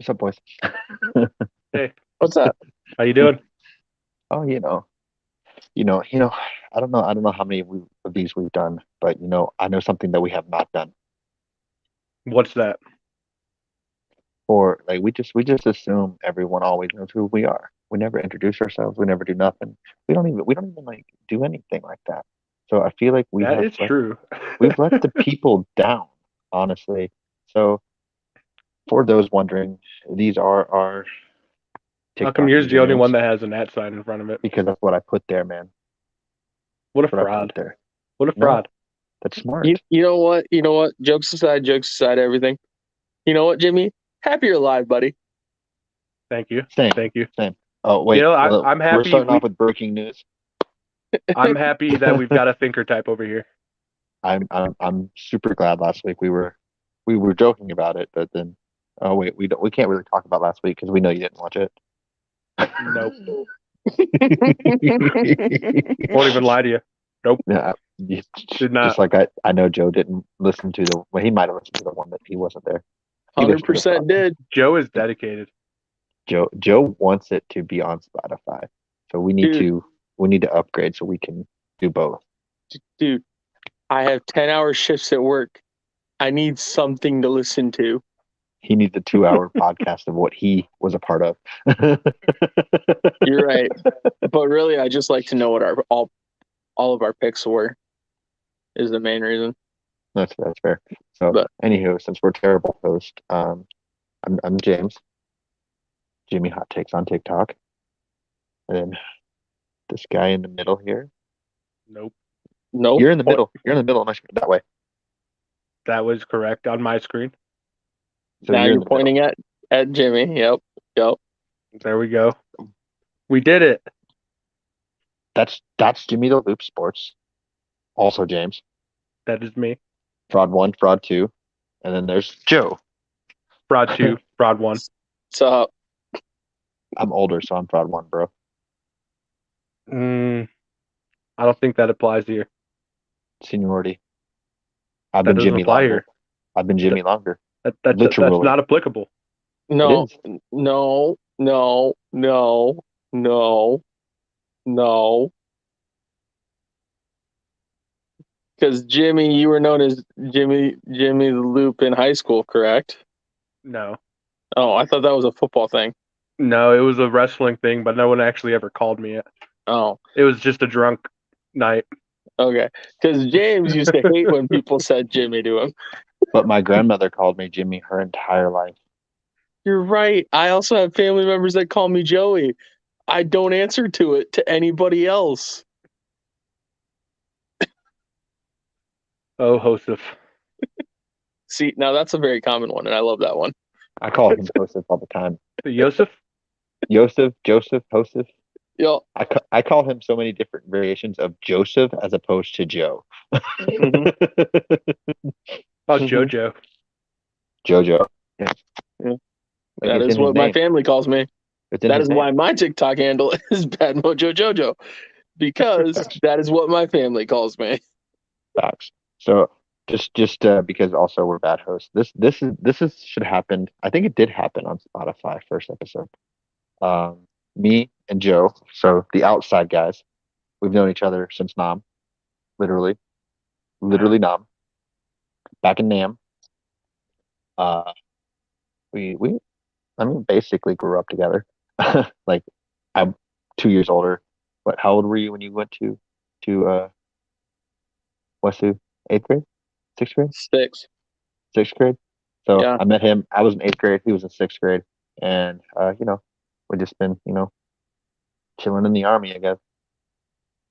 What's up, boys? Hey, What's up? how you doing? Oh, I don't know how many of these we've done, but I know something that we have not done. What's that? Or like we just assume everyone always knows who we are. We never introduce ourselves. We never do nothing. We don't even like do anything like that. So I feel like That is true. we've let the people down, honestly. So for those wondering, these are our How come TikTok yours the only one usernames that has an at sign in front of it? because that's what I put there, man. What a That's what I put fraud. there. What a No, fraud. that's You smart. you know what? You know what? Jokes aside, everything. You know what, Jimmy? Happy you're alive, buddy. Thank you. Same, Thank you. same. Oh You wait, know, well, I'm we're happy starting off with breaking news. I'm happy that we've got a thinker type over here. I'm super glad last week we were joking about it, but then oh wait, we can't really talk about last week because we know you didn't watch it. Nope. Won't even lie to you. Nope. Yeah, Did just not. like I know Joe didn't listen to the well, he might have listened to the one that he wasn't there. He Hundred listened to the percent podcast. did, Joe is dedicated. Joe wants it to be on Spotify, so dude. we need to upgrade so we can do both. Dude, I have 10-hour shifts at work. I need something to listen to. He needs a 2 hour podcast of what he was a part of. You're right, but really, I just like to know what our all of our picks were. Is the main reason. That's fair. So, But anywho, since we're terrible hosts, I'm James. Jimmy Hot Takes on TikTok, and then this guy in the middle here. Nope. nope. You're in the middle. You're in the middle. I'm not that way. That was correct on my screen. So Now you're in you're the middle. pointing at Jimmy. Yep. There we go. We did it. That's Jimmy the Loop Sports. Also James. That is me. Fraud one, fraud two, and then there's Joe. Fraud 2, fraud 1. So I'm older, so I'm fraud one, bro. I don't think that applies here. Seniority. I've That been doesn't Jimmy apply longer. here. I've been Jimmy longer. That's Literally. not applicable. no, It is. no, no, no, no, no. Because Jimmy, you were known as Jimmy the Loop in high school, correct? No. Oh, I thought that was a football thing. No, it was a wrestling thing, but no one actually ever called me it. Oh, It was just a drunk night. okay. Because James used to hate when people said Jimmy to him. But my grandmother called me Jimmy her entire life. You're right. I also have family members that call me Joey. I don't answer to it to anybody else. Oh, Joseph. See, now that's a very common one, and I love that one. I call him Joseph all the time. Joseph? Joseph, Joseph. Yo, I call him so many different variations of Joseph as opposed to Joe. Mhm. Oh, Mhm. Jojo. Jojo. Yeah. Yeah. Like That it's is in his what my name. family calls me. It's in That his is name. why my TikTok handle is Bad Mojo Jojo, because that is what my family calls me. Facts. So just because also we're bad hosts. This should happen. I think it did happen on Spotify first episode. Me and Joe, so the outside guys, we've known each other since Nam, literally, Nam, back in Nam. Uh, we I mean basically grew up together. Like I'm 2 years older. But how old were you when you went to Westview? Eighth grade, sixth grade, 6. sixth grade. So Yeah. I met him. I was in eighth grade. He was in sixth grade, and we just been chilling in the army. I guess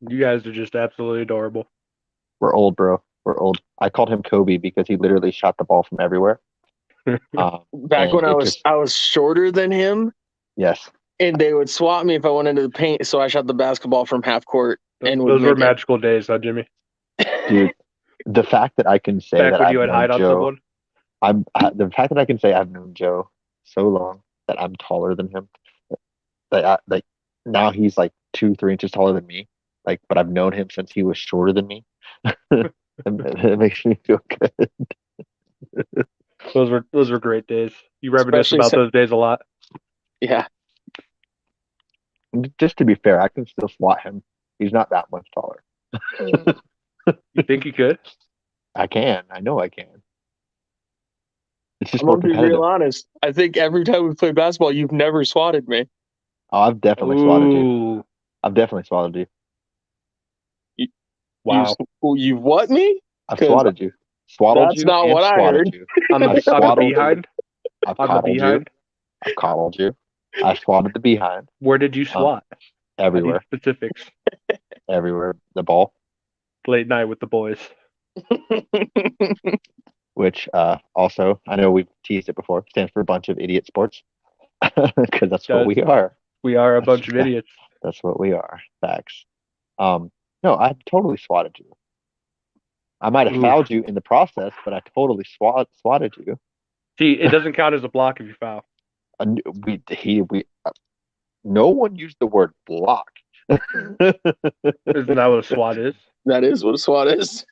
You guys are just absolutely adorable. we're old, bro. We're old. I called him Kobe because he literally shot the ball from everywhere. Back And when it just I was shorter than him, yes, and they would swap me if I went into the paint, so I shot the basketball from half court and would Those were make it. magical days, huh, Jimmy? dude. The fact that I can say Back that when you I've would known hide on Joe, someone. the fact that I can say I've known Joe so long that I'm taller than him. Like now he's like 2, 3 inches taller than me. Like, but I've known him since he was shorter than me. It makes me feel good. Those were great days. You reminisce Especially about those days a lot. yeah. Just to be fair, I can still swat him. He's not that much taller. You think you could? I can. I know I can. It's just I'm more gonna be real competitive. honest. I think every time we play basketball, you've never swatted me. Oh, I've definitely swatted you. Ooh, I've definitely swatted you. You, wow. you've what me? I've Because swatted you. Swaddled that's you not and what I swatted heard. you. On I've the swaddled you. behind? I've On the coddled you. behind? I've coddled you. I swatted the behind. Where did you swat? I need Everywhere. specifics. Everywhere. The ball. Late night with the boys. Which also, I know we've teased it before, stands for a bunch of idiot sports. Because that's what Does we are. we are a That's, bunch of idiots. that's what we are. Facts. No, I totally swatted you. I might have Oof. fouled you in the process, but I totally swatted you. See, it doesn't count as a block if you foul. No one used the word block. Isn't that what a swat is? That is what a swat is.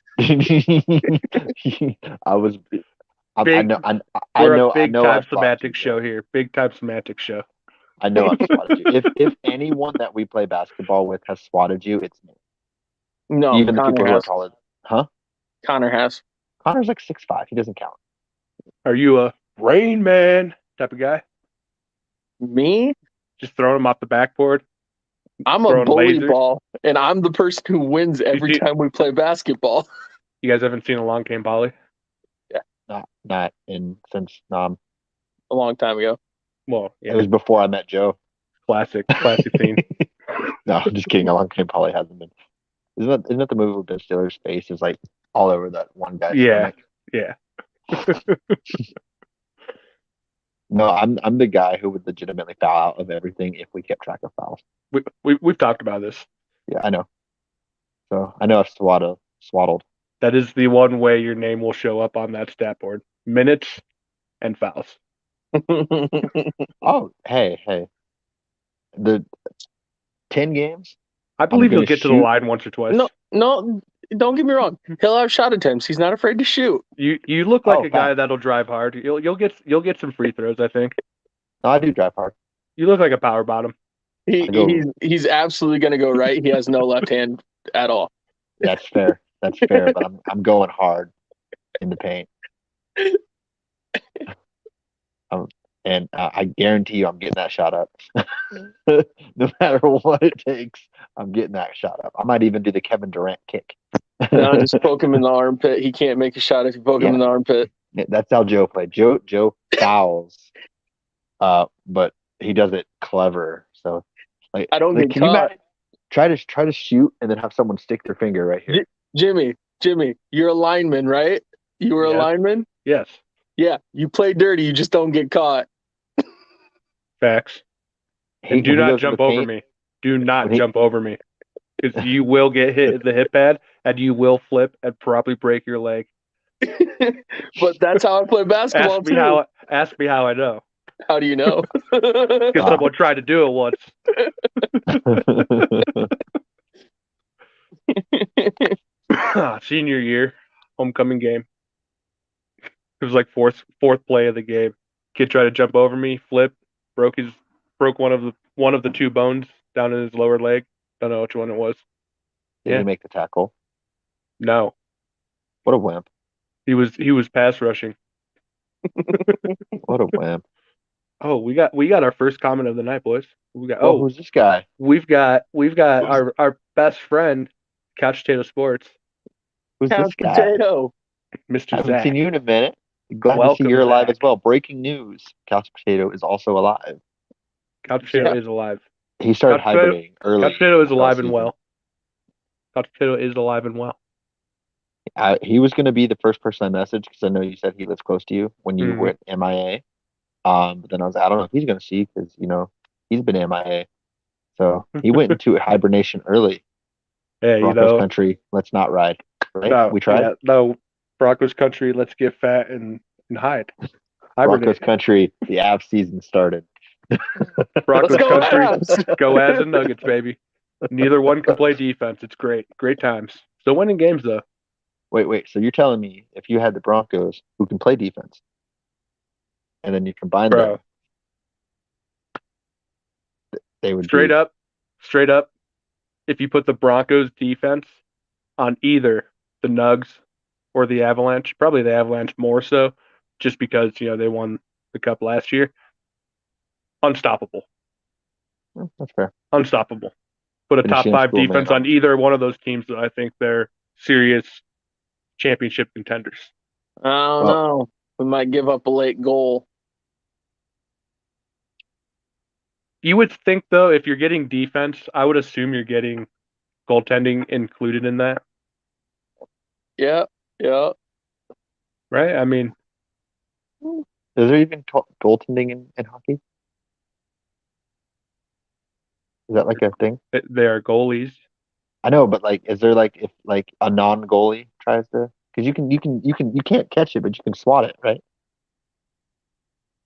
I was. I Big. know. I We're a know. I big know. time I've swatted semantic you, show Joe. here. Big time semantic show. I know I've swatted you. If anyone that we play basketball with has swatted you, it's me. No, Even the people Connor who are has. taller. Huh? Connor has. Connor's like 6'5". He doesn't count. Are you a Rain Man type of guy? Me? Just throwing them off the backboard, I'm a throwing bully lasers. ball, and I'm the person who wins every see- time we play basketball. You guys haven't seen Along Came Polly? Not in since A long time ago. Well, it yeah, was before I met Joe. classic scene. No, I'm just kidding. Along Came Polly hasn't been. Isn't that the movie where Ben Stiller's face is like all over that one guy's Yeah, stomach? yeah. No, I'm the guy who would legitimately foul out of everything if we kept track of fouls. We've talked about this. Yeah, I know. So I know I've swaddled. That is the one way your name will show up on that stat board: minutes and fouls. Oh, hey. The 10 games, I I'm believe you'll gonna get to the shoot. line once or twice. No, don't get me wrong. He'll have shot attempts. He's not afraid to shoot. You look like Oh, a guy fact. that'll drive hard. You'll get some free throws. I think No, I do drive hard. you look like a power bottom. He I go. he's absolutely gonna go right. He has no left hand at all. That's fair. That's fair. But I'm going hard in the paint. And I guarantee you, I'm getting that shot up. No matter what it takes, I'm getting that shot up. I might even do the Kevin Durant kick. No, just poke him in the armpit. He can't make a shot if you poke him in the armpit. That's how Joe played. Joe fouls, but he does it clever. So, like, I don't get can you caught. try to shoot and then have someone stick their finger right here? Jimmy, you're a lineman, right? You were a Yes. lineman? Yes, Yeah, you play dirty, you just don't get caught. facts. And do When he not goes to the jump over paint, me. Do not when he- jump over me, because you will get hit in the hip pad and you will flip and probably break your leg. But that's how I play basketball too. Ask me how I know. How do you know? Because someone tried to do it once. Senior year, homecoming game. It was like fourth play of the game. Kid tried to jump over me, flip, broke one of the two bones down in his lower leg. Don't know which one it was. Did Yeah. he make the tackle? No, What a wimp! he was pass rushing. What a wimp! Oh, we got our first comment of the night, boys. Well, who's this guy? We've got our best friend, Couch Potato Sports, Who's Couch this guy? potato. Mr. Haven't seen Zach. you in a minute. Glad to see Welcome, you're alive Zach. as well. Breaking news: Couch Potato is also alive. Couch Potato Yeah. is alive. He started Couch Potato- hibernating early. Couch Potato is all alive and season. well. Couch Potato is alive and well. He was going to be the first person I messaged because I know you said he lives close to you when you Mhm. were at MIA. But then I don't know if he's going to see because he's been MIA. So he went into hibernation early. Yeah, Broncos country, let's not ride. Right? no, We tried. yeah, no, Broncos country. Let's get fat and hide. Broncos Hibernate. country, the Av season started. Broncos Let's go country. Avs. Go Avs and Nuggets, baby. Neither one can play defense. It's great. Great times. Still winning games though. Wait. So you're telling me if you had the Broncos who can play defense, and then you combine bro. them, they would Straight be. up, straight up. If you put the Broncos defense on either the Nugs or the Avalanche, probably the Avalanche more so, just because they won the cup last year. Unstoppable, That's fair. unstoppable. Put a top Finishing up five school, man. defense on either one of those teams, I think they're serious championship contenders. I don't Well, know. We might give up a late goal. You would think though, if you're getting defense, I would assume you're getting goaltending included in that, Yeah, yeah. right? I mean, is there even goaltending in hockey? Is that like a thing? they are goalies. I know, but like, is there like if like a non-goalie tries to? Because you can't catch it, but you can swat it, right?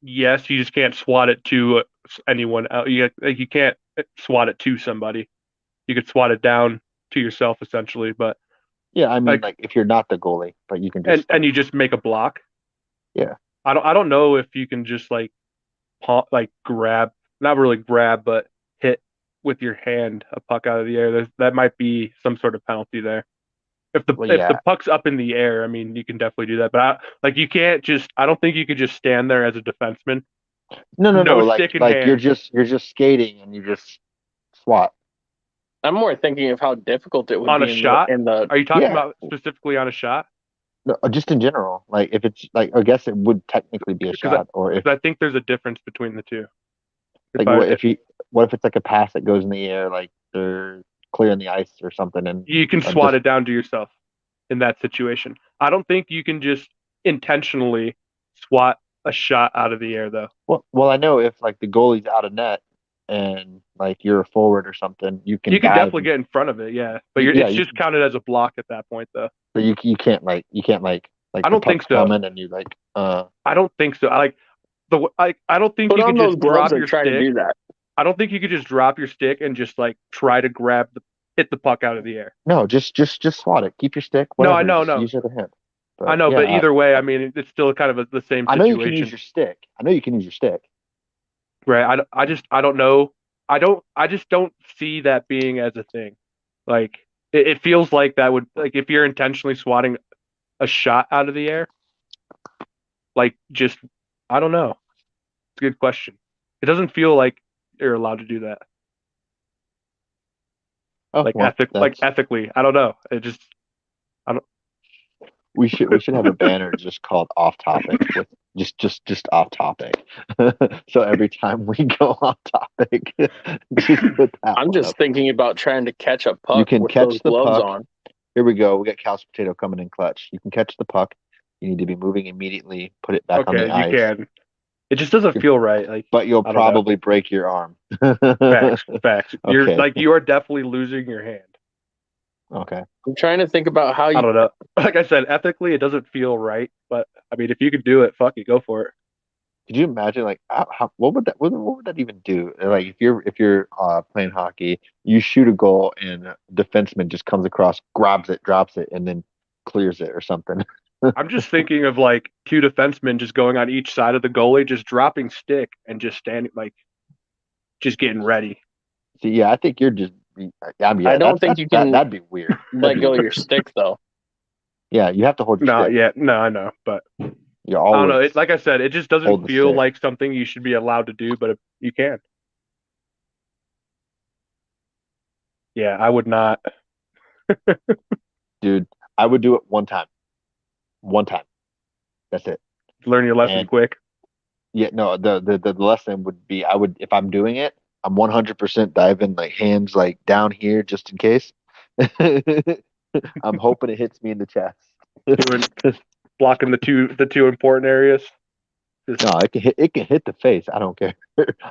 Yes, you just can't swat it to anyone else. You can't swat it to somebody. You could swat it down to yourself essentially, but Yeah, I mean, like like if you're not the goalie, but you can and just like, you just make a block. yeah, I don't know if you can just like grab, not really grab, but hit with your hand a puck out of the air. That might be some sort of penalty there. If the well, if the yeah, puck's up in the air, I mean, you can definitely do that. But like you can't just. I don't think you could just stand there as a defenseman, no, no like stick in hand, you're just skating and you just swat. I'm more thinking of how difficult it would on a be in the shot. in the Are you talking Yeah, about specifically on a shot? no, just in general. Like if it's like, I guess it would technically be a Because shot, or if I think there's a difference between the two. If like I what if it's like a pass that goes in the air, like they're clearing the ice or something, and You can swat just it down to yourself in that situation. I don't think you can just intentionally swat a shot out of the air though. well, I know if like the goalie's out of net and like you're a forward or something, you can You can dive. definitely get in front of it, yeah, but Yeah, it's you just can, counted as a block at that point though. but you can't like I the don't think puck's so. coming and you like I don't think so. I don't think put you on could those just gloves drop and your try to stick. do that. I don't think you could just drop your stick and just like try to hit the puck out of the air. no, just swat it. Keep your stick, No, I whatever. know, Just no, use your other hand. I But know, yeah, but either way, I mean, it's still kind of the same I know you can use situation, your stick. I know you can use your stick. right? I don't know. I just don't see that being as a thing. Like it feels like that would like if you're intentionally swatting a shot out of the air, like just I don't know. It's a good question. It doesn't feel like you're allowed to do that. Oh well, Like that's ethically, I don't know. It just I don't. we should have a banner just called off topic with just off topic. So every time we go off topic, just put that I'm one just up. thinking about trying to catch a You puck can with those catch the gloves puck. on. Here we go. We got Cal's potato coming in clutch. You can catch the puck. You need to be moving immediately. Put it back on Okay, the you ice. can. It just doesn't feel right. Like But you'll I don't know. probably break your arm. Facts, facts. You're Okay. like you are definitely losing your hand. Okay. I'm trying to think about how I you. don't know. Like I said, ethically, it doesn't feel right. But I mean, if you could do it, fuck it, go for it. Could you imagine like what would that even do? Like if you're playing hockey, you shoot a goal and a defenseman just comes across, grabs it, drops it, and then clears it or something. I'm just thinking of like two defensemen just going on each side of the goalie, just dropping stick and just standing like just getting ready. See, yeah, I think you're just. I mean, I yeah, don't think you can that'd be weird. That'd let be go of weird. your stick though. Yeah, you have to hold your No, stick. yeah, no, I know, but You I don't know. always Like I said, it just doesn't hold the feel stick, like something you should be allowed to do, but you can. Yeah, I would not dude. I would do it one time. That's it. learn your lesson And quick. yeah, no, the lesson would be I would if I'm doing it, I'm 100% diving like hands like down here just in case. I'm hoping it hits me in the chest. Doing blocking the two important areas. Just No, it can hit the face. I don't care.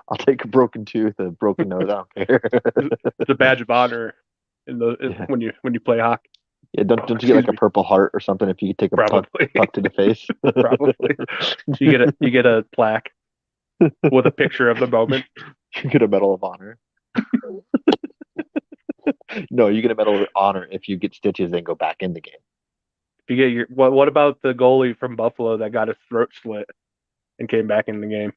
I'll take a broken tooth, a broken nose. I don't care. it's a badge of honor Yeah, when you play hockey. yeah. Don't you get Excuse like a me. purple heart or something if you take a Probably, puck to the face? probably. You get a plaque with a picture of the moment. You get a medal of honor. No, you get a medal of honor if you get stitches and go back in the game. If you get your what about the goalie from Buffalo that got his throat slit? and came back in the game.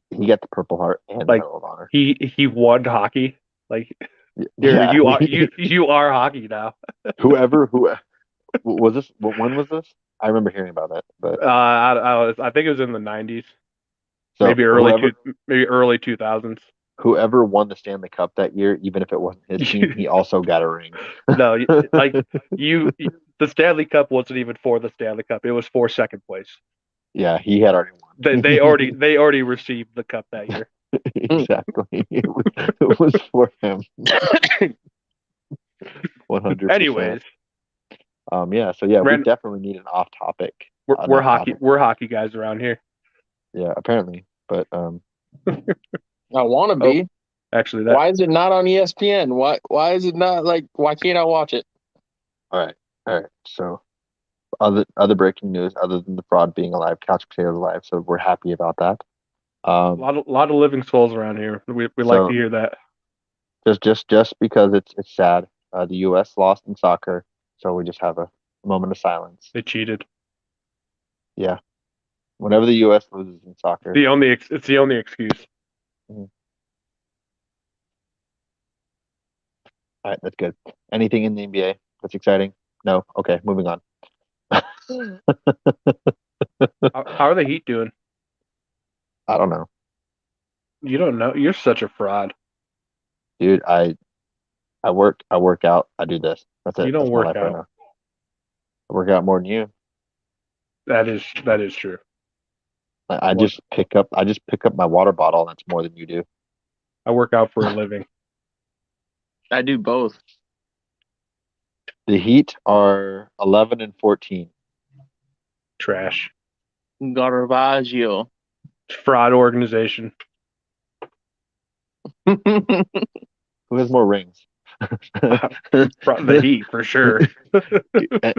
He got the Purple Heart and the Like Medal of Honor. he won hockey. Like here Yeah, you are hockey now. who was this? When was this? I remember hearing about that, but I think it was in the 90s, so maybe early 2000s. whoever won the Stanley Cup that year, even if it wasn't his team, he also got a ring. No, like the Stanley Cup wasn't even for the Stanley Cup. It was for second place. Yeah, he had already won. They already received the cup that year. Exactly. It was for him. 100%. Anyways, yeah. So yeah, we Ran, definitely need an off topic. we're hockey guys around here. Yeah, apparently, but I want to be. Actually, why is it not on ESPN? Why is it not like? Why can't I watch it? All right. So other breaking news, other than the fraud being alive, Couch Potatoes alive. So we're happy about that. a lot of living souls around here. We like to hear that. Just because it's sad. The U.S. lost in soccer, so we just have a moment of silence. They cheated. Yeah. Whenever the U.S. loses in soccer, it's the only excuse. Mhm. All right, that's good. Anything in the NBA that's exciting? No. Okay, moving on. How are the Heat doing? I don't know, You don't know. You're such a fraud. dude. I work out, I do this. That's You it. don't That's my work life right out. now. I work out more than you. That is true. I just pick up my water bottle, and that's more than you do. I work out for a living. I do both. The Heat are 11 and 14. Trash. Garbaggio. Fraud organization. Who has more rings? The Heat for sure.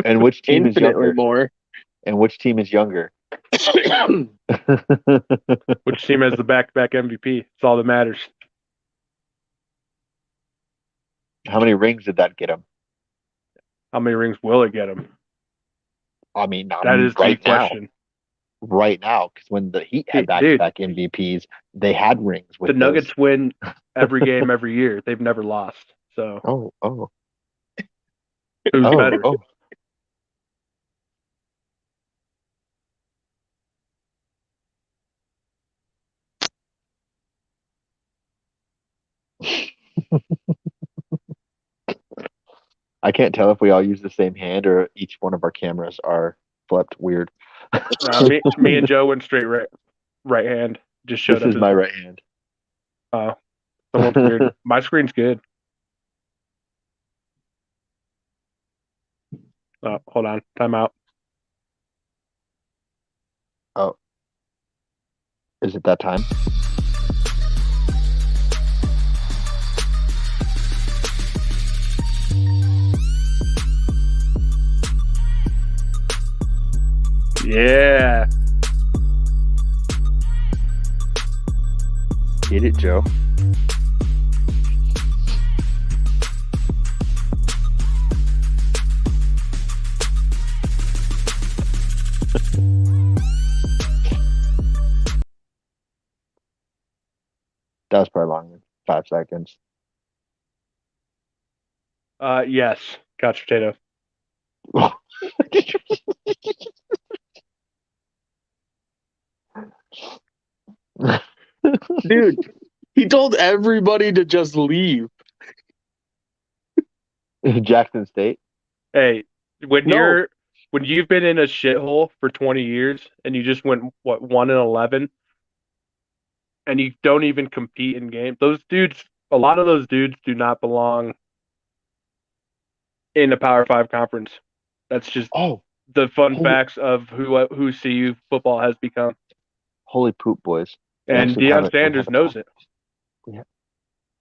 And which team is Infinitely younger? more. And which team is younger? Which team has the back-to-back MVP? It's all that matters. How many rings did that get him? How many rings will it get him? I mean, not That is the right now. question. Right now, because when the Heat had back-to-back MVPs, they had rings with the Nuggets win every game every year. They've never lost. So who's better? Oh. I can't tell if we all use the same hand or each one of our cameras are flipped weird. Me and Joe went straight right hand. Just showed This up. is my right hand. Oh, someone's weird. My screen's good. Oh, hold on. Time out. Oh. Is it that time? Yeah. Get it, Joe. That was probably longer than 5 seconds. Yes. Couch potato. Dude, he told everybody to just leave. Jackson State. Hey, when No. you've been in a shithole for 20 years and you just went 1-11 and you don't even compete in games, a lot of those dudes do not belong in a Power 5 conference. That's just the fun facts of who CU football has become. Holy poop, boys. And Deion Sanders knows it.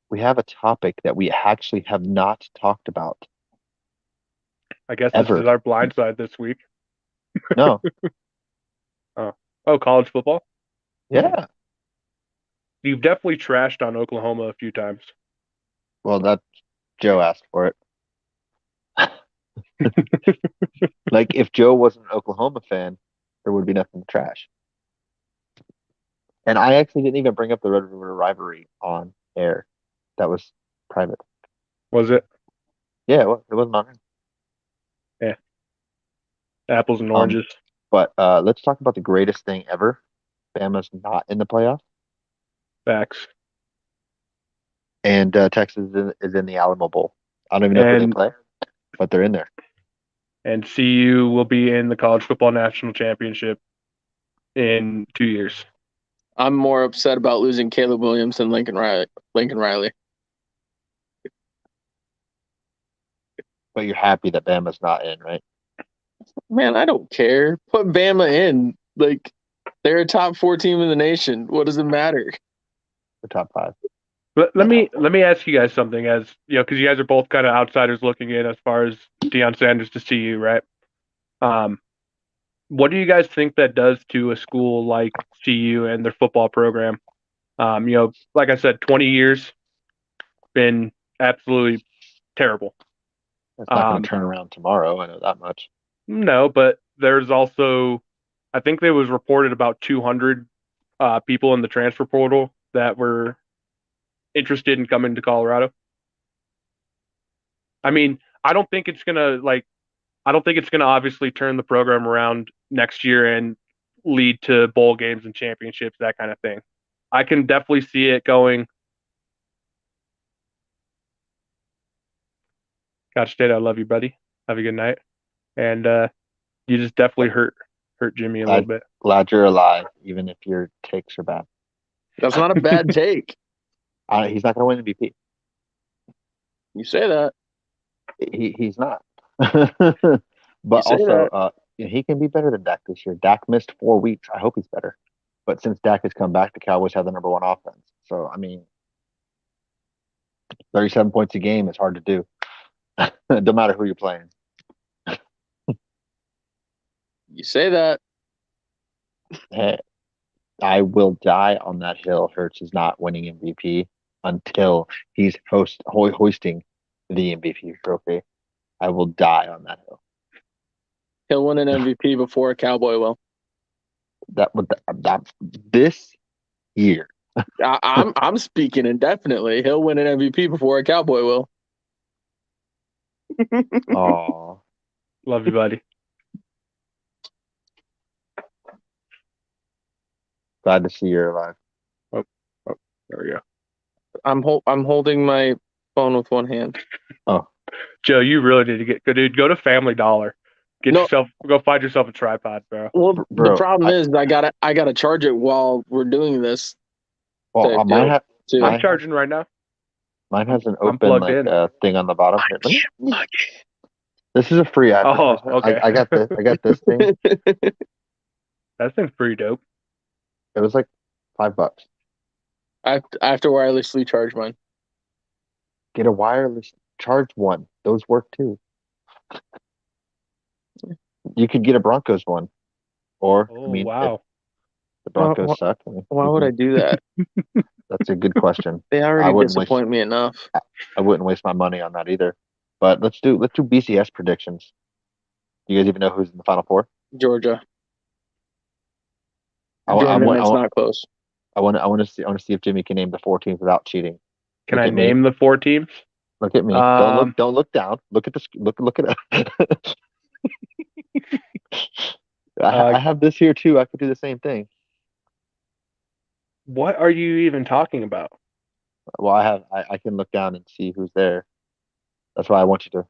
We have a topic that we actually have not talked about. I guess ever. This is our blind side this week. No. Oh, college football? Yeah. You've definitely trashed on Oklahoma a few times. Well, that Joe asked for it. Like, if Joe wasn't an Oklahoma fan, there would be nothing to trash. And I actually didn't even bring up the Red River rivalry on air. That was private. Was it? Yeah, it wasn't on air. Yeah. Apples and Um, oranges. but let's talk about the greatest thing ever. Bama's not in the playoffs, Facts. and Texas is in the Alamo Bowl. I don't even know who they And play, but they're in there. CU will be in the college football national championship in 2 years. I'm more upset about losing Caleb Williams than Lincoln Riley. Lincoln Riley. But you're happy that Bama's not in, right? Man, I don't care. Put Bama in. Like, they're a top 4 team in the nation. What does it matter? The top five. Let me ask you guys something, as because you guys are both kind of outsiders looking in as far as Deion Sanders to CU, right? What do you guys think that does to a school like CU and their football program? Like I said, 20 years, been absolutely terrible. It's not going to turn around tomorrow. I know that much. No, but there's also, I think there was reported about 200 people in the transfer portal that were interested in coming to Colorado. I mean, I don't think it's gonna obviously turn the program around next year and lead to bowl games and championships, that kind of thing. I can definitely see it going. Scotch State, I love you, buddy. Have a good night. And you just definitely hurt Jimmy a little bit. Glad you're alive, even if your takes are bad. That's not a bad take. He's not going to win MVP. You say that. He's not. You But say also, that. he can be better than Dak this year. Dak missed 4 weeks. I hope he's better. But since Dak has come back, the Cowboys have the number one offense. So I mean, 37 points a game is hard to do. No matter who you're playing. You say that. Hey, I will die on that hill. Hurts is not winning MVP until he's hoisting the MVP trophy. I will die on that hill. He'll win an MVP before a Cowboy will. That this year. I'm speaking indefinitely. He'll win an MVP before a Cowboy will. Oh, Love you, buddy. glad to see you're alive. Oh, there we go. I'm holding my phone with one hand. Oh, Joe, you really need to go to Family Dollar. Go find yourself a tripod, bro. Well, bro, the problem is I gotta charge it while we're doing this. well, Too. I'm charging right now. Mine has an I'm open plugged in. thing on the bottom. Here, this is a free advertisement. Oh, okay. I got this. I got this thing. That's been pretty dope. It was like $5. I have to wirelessly charge mine. Get a wireless charge one. Those work too. You could get a Broncos one, or Oh, I mean, if wow. the Broncos suck. Why would I do that? That's a good question. They already disappoint me enough. I wouldn't waste my money on that either. But let's do BCS predictions. Do you guys even know who's in the Final Four? Georgia. It's not close. I want to see if Jimmy can name the 4 teams without cheating. Can I name the 4 teams? Look at me. Don't look down. Look at this. Look at it. I have this here too. I could do the same thing. What are you even talking about? Well, I can look down and see who's there. That's why I want you to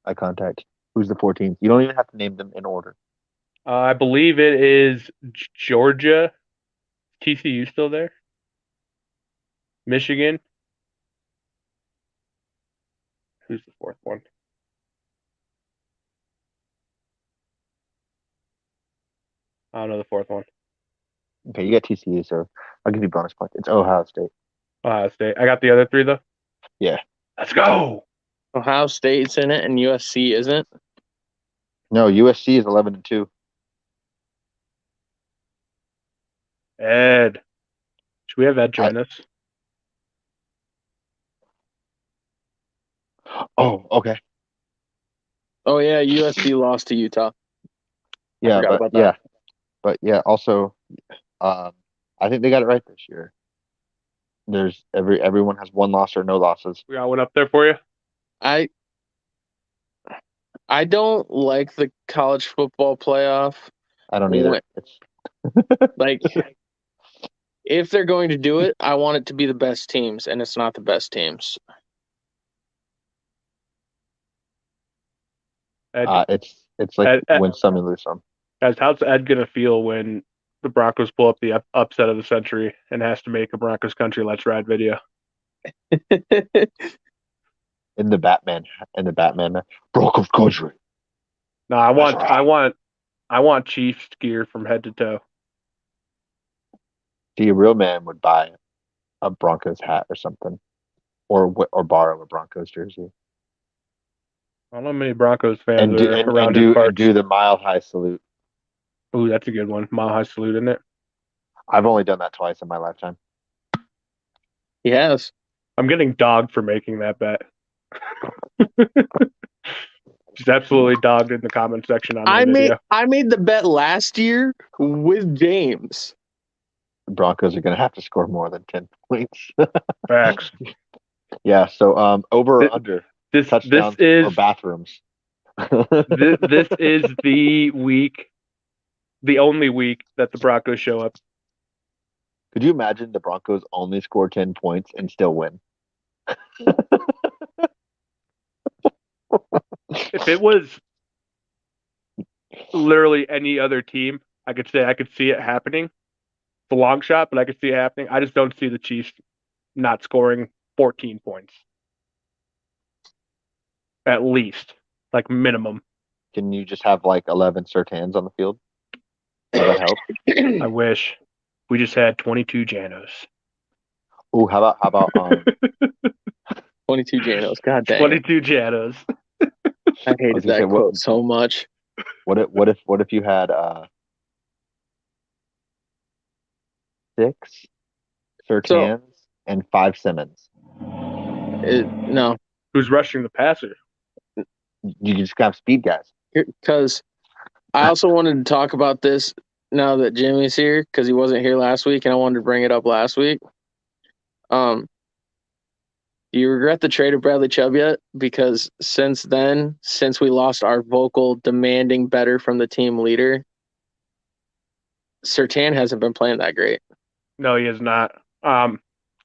eye contact. Who's the 4 teams? You don't even have to name them in order. I believe it is Georgia. TCU still there? Michigan. Who's the 4th one? I don't know the 4th one. Okay, you got TCU, so I'll give you bonus points. It's Ohio State. Ohio State. I got the other 3 though. Yeah. Let's go. Ohio State's in it and USC isn't. No, USC is 11-2. Ed. Should we have Ed join us? Oh, okay. Oh yeah, USC lost to Utah. Yeah, but yeah, also Um, I think they got it right this year. There's everyone has one loss or no losses. We got one up there for you. I I don't like the college football playoff. I don't either. It's Like, if they're going to do it, I want it to be the best teams, and it's not the best teams. Ed, it's like Ed, win some and lose some. Guys, how's Ed gonna feel when the Broncos pull up the upset of the century and has to make a Broncos country let's ride video? In the Batman, Broncos country. No, I want Chiefs gear from head to toe. See, a real man would buy a Broncos hat or something, or borrow a Broncos jersey, I don't know how many Broncos fans and do are around his and parts. do the mile high salute. Ooh, that's a good one. Mile high salute, isn't it? I've only done that twice in my lifetime. He has. I'm getting dogged for making that bet. Just absolutely dogged in the comment section on that video. I made the bet last year with James. The Broncos are going to have to score more than 10 points. Facts. Yeah. So over or under This touchdowns is or bathrooms. this is the week, the only week that the Broncos show up. Could you imagine the Broncos only score 10 points and still win? If it was literally any other team, I could say I could see it happening. It's a long shot, but I could see it happening. I just don't see the Chiefs not scoring 14 points. At least. Like minimum. Can you just have like 11 Sertans on the field? Would that help? I wish. We just had 22 Janos. Oh, how about 22 Janos. God dang. 22 Janos. I hated that quote so much. What if you had 6 Sertans and 5 Simmons? No. Who's rushing the passer? You just have speed guys. Because I also wanted to talk about this now that Jimmy's here, because he wasn't here last week, and I wanted to bring it up last week. Do you regret the trade of Bradley Chubb yet? Because since then, since we lost our vocal demanding better from the team leader, Sertan hasn't been playing that great. No, he is not. I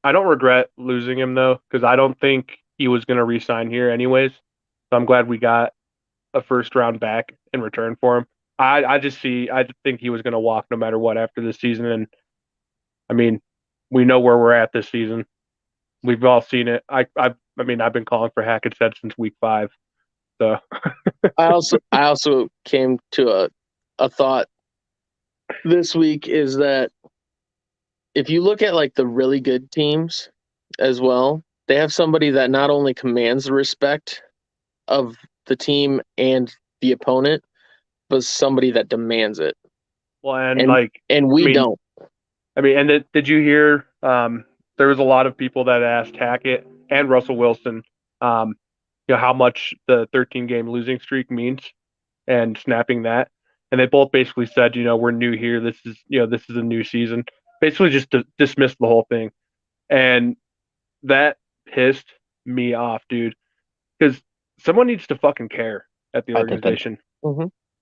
don't regret losing him though, because I don't think he was going to re-sign here anyways. So I'm glad we got a first round back in return for him. I think he was going to walk no matter what after this season. And I mean, we know where we're at this season. We've all seen it. I've been calling for Hackett's head since week 5. So I also came to a thought this week is that if you look at like the really good teams as well, they have somebody that not only commands the respect of the team and the opponent, but somebody that demands it. well, and we don't. And did you hear? There was a lot of people that asked Hackett and Russell Wilson, how much the 13-game losing streak means and snapping that, and they both basically said, we're new here. This is a new season. Basically, just dismissed the whole thing, and that pissed me off, dude. Because someone needs to fucking care at the organization.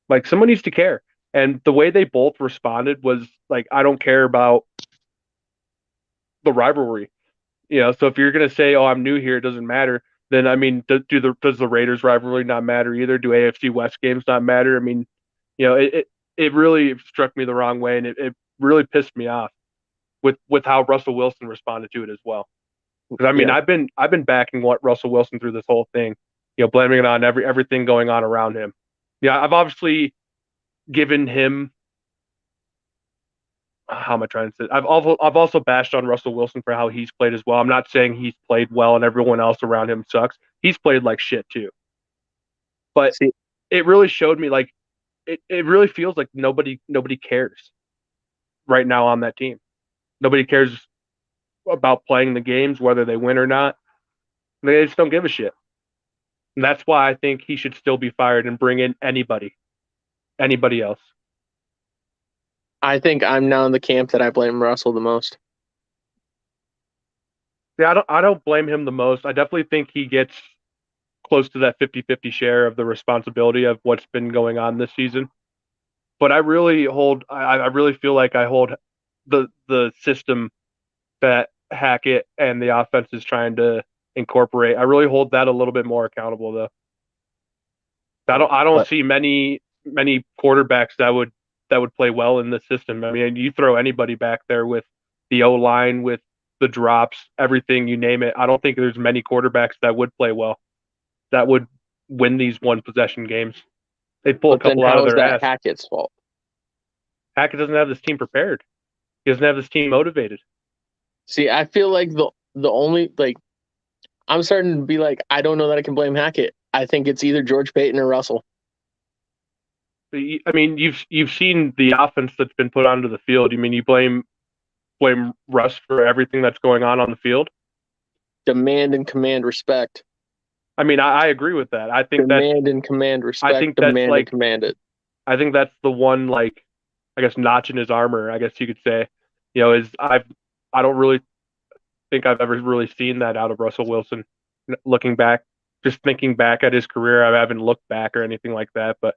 Like someone needs to care. And the way they both responded was like, I don't care about the rivalry. So if you're gonna say, "Oh, I'm new here," it doesn't matter. Then I mean, does the Raiders rivalry not matter either? Do AFC West games not matter? I mean, it really struck me the wrong way, and it really pissed me off with how Russell Wilson responded to it as well. Because I mean, Yeah. I've been backing what Russell Wilson through this whole thing, blaming it on everything going on around him. Yeah, I've obviously given him. How am I trying to say? I've also bashed on Russell Wilson for how he's played as well. I'm not saying he's played well and everyone else around him sucks. He's played like shit too. But it really showed me like it really feels like nobody cares right now on that team. Nobody cares about playing the games, whether they win or not. They just don't give a shit. And that's why I think he should still be fired and bring in anybody else. I think I'm now in the camp that I blame Russell the most. Yeah, I don't blame him the most. I definitely think he gets close to that 50-50 share of the responsibility of what's been going on this season. But I really feel like I hold the system that Hackett and the offense is trying to incorporate. I really hold that a little bit more accountable though. I don't But see many quarterbacks that would play well in the system. I mean, you throw anybody back there with the O line, with the drops, everything you name it. I don't think there's many quarterbacks that would play well, that would win these one possession games. They'd pull a But then couple out of how is their that ass. Hackett's fault? Hackett doesn't have this team prepared. He doesn't have this team motivated. See, I feel like the only like I'm starting to be like, I don't know that I can blame Hackett. I think it's either George Payton or Russell. I mean, you've seen the offense that's been put onto the field. You mean you blame Russ for everything that's going on the field? Demand and command respect. I mean, I agree with that. Demand and command I respect. think that's Demand and like command it. I think that's the one like I guess notch in his armor. I guess you could say, you know, is I don't really think I've ever really seen that out of Russell Wilson. Looking back, just thinking back at his career, I haven't looked back or anything like that. But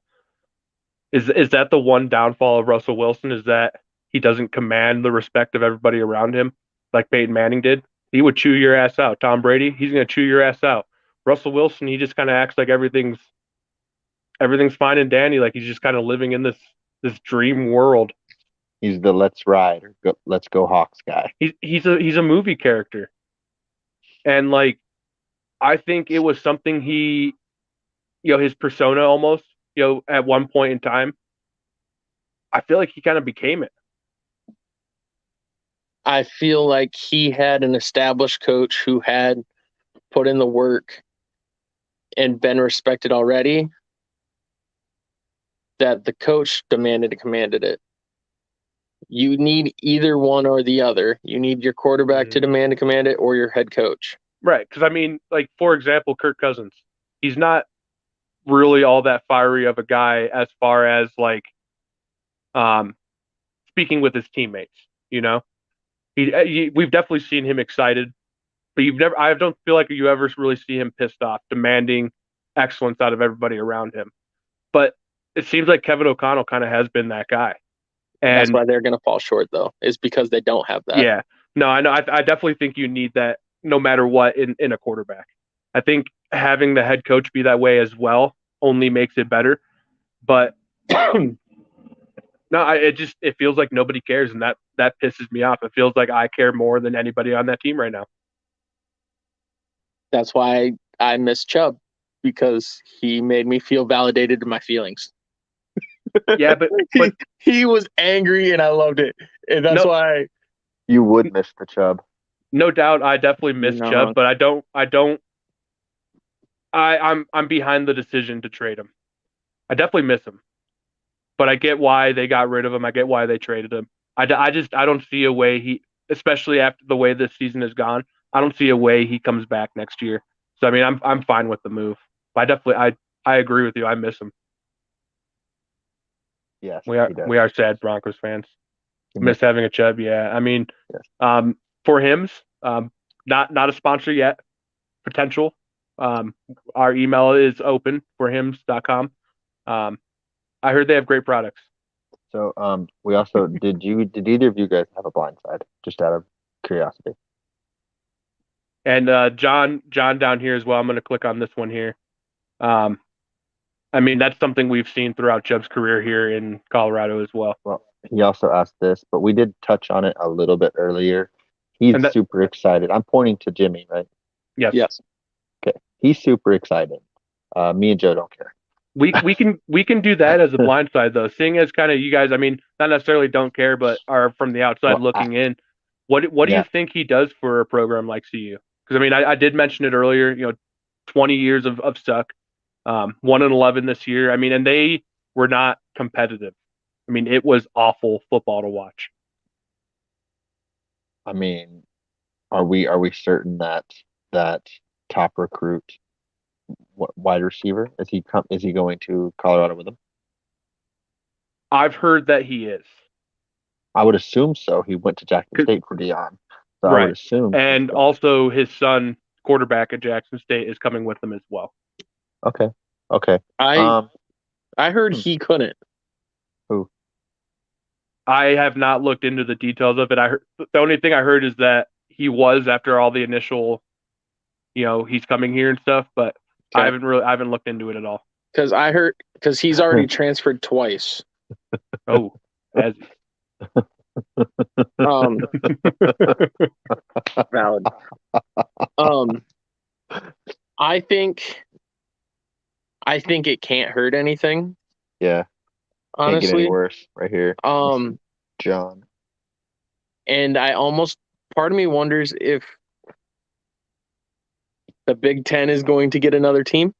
is that the one downfall of Russell Wilson? Is that he doesn't command the respect of everybody around him like Peyton Manning did? He would chew your ass out. Tom Brady, he's gonna chew your ass out. Russell Wilson, he just kind of acts like everything's fine and dandy, like he's just kind of living in this dream world. he's the let's ride or let's go Hawks guy. He's a movie character, and like I think it was something his persona almost, at one point in time. I feel like he kind of became it. I feel like he had an established coach who had put in the work and been respected already, that the coach demanded and commanded it. You need either one or the other. You need your quarterback to demand and command it or your head coach. Right. Because, I mean, like, for example, Kirk Cousins, he's not really all that fiery of a guy as far as, like, um, speaking with his teammates, you know? We've definitely seen him excited, but I don't feel like you ever really see him pissed off, demanding excellence out of everybody around him. But it seems like Kevin O'Connell kind of has been that guy. That's And why they're going to fall short, though, is because they don't have that. yeah, no, I know. I definitely think you need that no matter what in a quarterback. I think having the head coach be that way as well only makes it better. But no, it feels like nobody cares, and that pisses me off. It feels like I care more than anybody on that team right now. That's why I miss Chubb, because he made me feel validated in my feelings. Yeah, but he was angry, and I loved it, and that's why you would miss the Chubb. No doubt, I definitely miss Chubb, but I'm behind the decision to trade him. I definitely miss him, but I get why they got rid of him. I get why they traded him. I don't see a way especially after the way this season has gone, I don't see a way he comes back next year. So I mean, I'm fine with the move. But I agree with you. I miss him. Yes, We are sad Broncos fans. Miss miss having a Chubb. Yeah, I mean, yes. For Hims, not a sponsor yet. Potential. Our email is open for hims.com. I heard they have great products. So we also did either of you guys have a blind side? Just out of curiosity. And John down here as well. I'm going to click on this one here. I mean, that's something we've seen throughout Chubb's career here in Colorado as well. Well, he also asked this, but we did touch on it a little bit earlier. He's super excited. I'm pointing to Jimmy, right? Yes. Okay. He's super excited. Me and Joe don't care. We can do that as a blind side though. Seeing as kind of you guys, I mean, not necessarily don't care, but are from the outside looking in. What do you think he does for a program like CU? Because I mean, I did mention it earlier. 20 years of suck, 1-11 this year. I mean, and they were not competitive. I mean, it was awful football to watch. I mean, are we certain that top recruit wide receiver is he going to Colorado with him? I've heard that he is. I would assume so. He went to Jackson 'Cause- State for Dion, so I would right. assume. And also his son, quarterback at Jackson State, is coming with him as well. Okay. Okay. I heard Hmm. he couldn't. Who? I have not looked into the details of it. The only thing I heard is that he was after all the initial, he's coming here and stuff, but I haven't looked into it at all. Because he's already transferred twice. Oh, as Valid. I think it can't hurt anything. Yeah. Can't get any Honestly. worse right here. John. And part of me wonders if the Big Ten is going to get another team.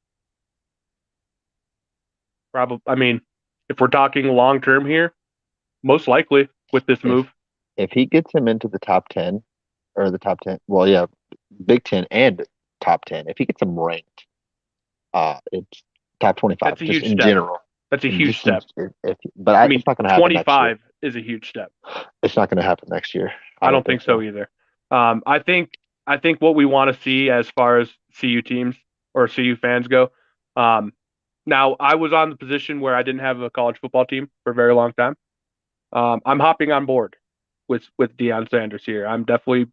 probably. I mean, if we're talking long term here, most likely with this move. If he gets him into the top 10 or the top 10, well, yeah, Big Ten and top 10. If he gets him ranked, it's top 25. That's a just huge in step. general. That's a huge step. But I mean, it's not going to happen 25 is a huge step. It's not going to happen next year. I don't think so either. I think what we want to see as far as CU teams or CU fans go. Now, I was on the position where I didn't have a college football team for a very long time. I'm hopping on board with Deion Sanders here. I'm definitely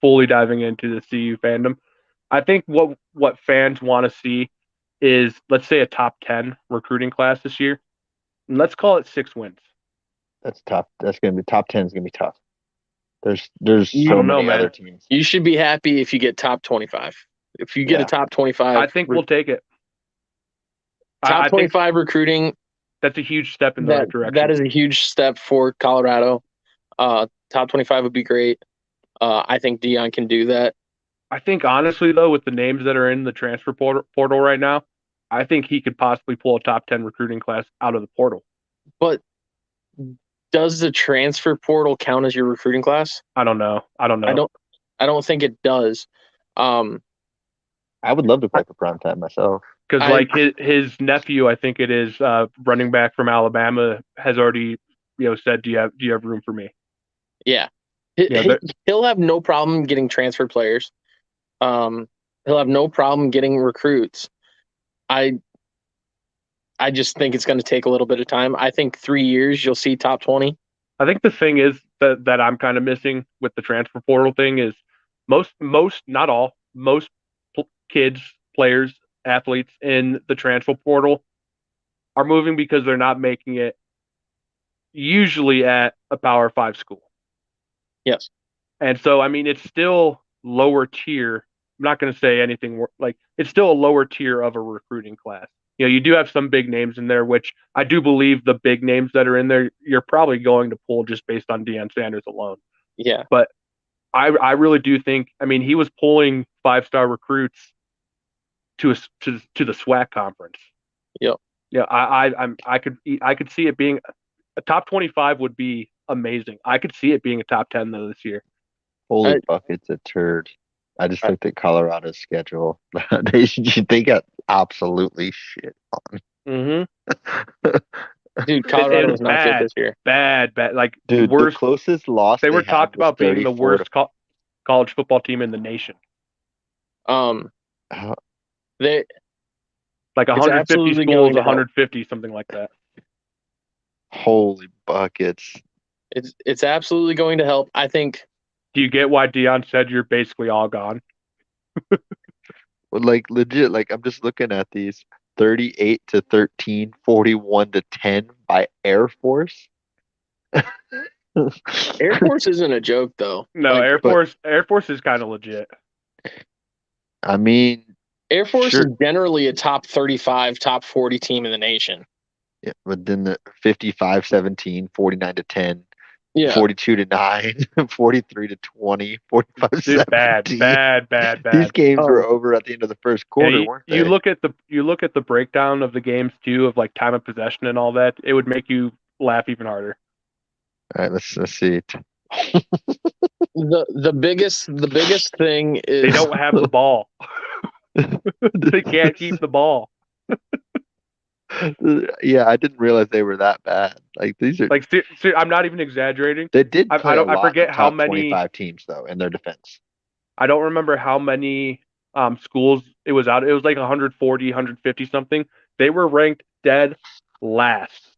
fully diving into the CU fandom. I think what fans want to see is, let's say, a top 10 recruiting class this year. And let's call it 6 wins. That's tough. That's going to be top 10 is going to be tough. There's so many other teams. You should be happy if you get top 25. If you get a top 25, I think we'll take it. Top 25 recruiting. That's a huge step in the right direction. That is a huge step for Colorado. Top 25 would be great. I think Deion can do that. I think, honestly, though, with the names that are in the transfer portal right now, I think he could possibly pull a top 10 recruiting class out of the portal. But does the transfer portal count as your recruiting class? I don't know. I don't think it does. I would love to play for primetime myself. Because his nephew, I think it is, running back from Alabama, has already said, do you have room for me? Yeah. He'll have no problem getting transfer players. He'll have no problem getting recruits. I just think it's going to take a little bit of time. I think 3 years you'll see top 20. I think the thing is that I'm kind of missing with the transfer portal thing is most not all, most kids, players, athletes in the transfer portal are moving because they're not making it usually at a Power 5 school. Yes. And so, I mean, it's still lower tier. I'm not going to say anything like it's still a lower tier of a recruiting class. You do have some big names in there, which I do believe the big names that are in there, you're probably going to pull just based on Deion Sanders alone. Yeah. But I really do think, I mean, he was pulling 5-star recruits to the SWAC conference. Yep. Yeah. I could see it being a top 25 would be amazing. I could see it being a top 10 though this year. Holy fuck, it's a turd. I just looked at Colorado's schedule. They got absolutely shit on. Mm-hmm. Dude, Colorado was not good this year. Bad. Like, dude, the closest loss they were talked about being the worst college football team in the nation. They like 150 schools, 150, something like that. Holy buckets! It's absolutely going to help. I think. Do you get why Deion said you're basically all gone? Like legit, like I'm just looking at these 38-13, 41-10 by Air Force. Air Force isn't a joke though. No, Air Force is kind of legit. I mean, Air Force is generally a top 35, top 40 team in the nation. Yeah, but then the 55-17, 49-10. Yeah. 42-9, 43-20, 45-17. Bad. These games were over at the end of the first quarter, weren't they? You look at the breakdown of the games too, of like time of possession and all that. It would make you laugh even harder. All right, let's see it. The biggest thing is they don't have the ball. They can't keep the ball. Yeah, I didn't realize they were that bad. Like these are Like, I'm not even exaggerating. they did I play a don't. I lot of forget how top many. 25 teams though in their defense. I don't remember how many schools it was out. It was like 140, 150 something. They were ranked dead last.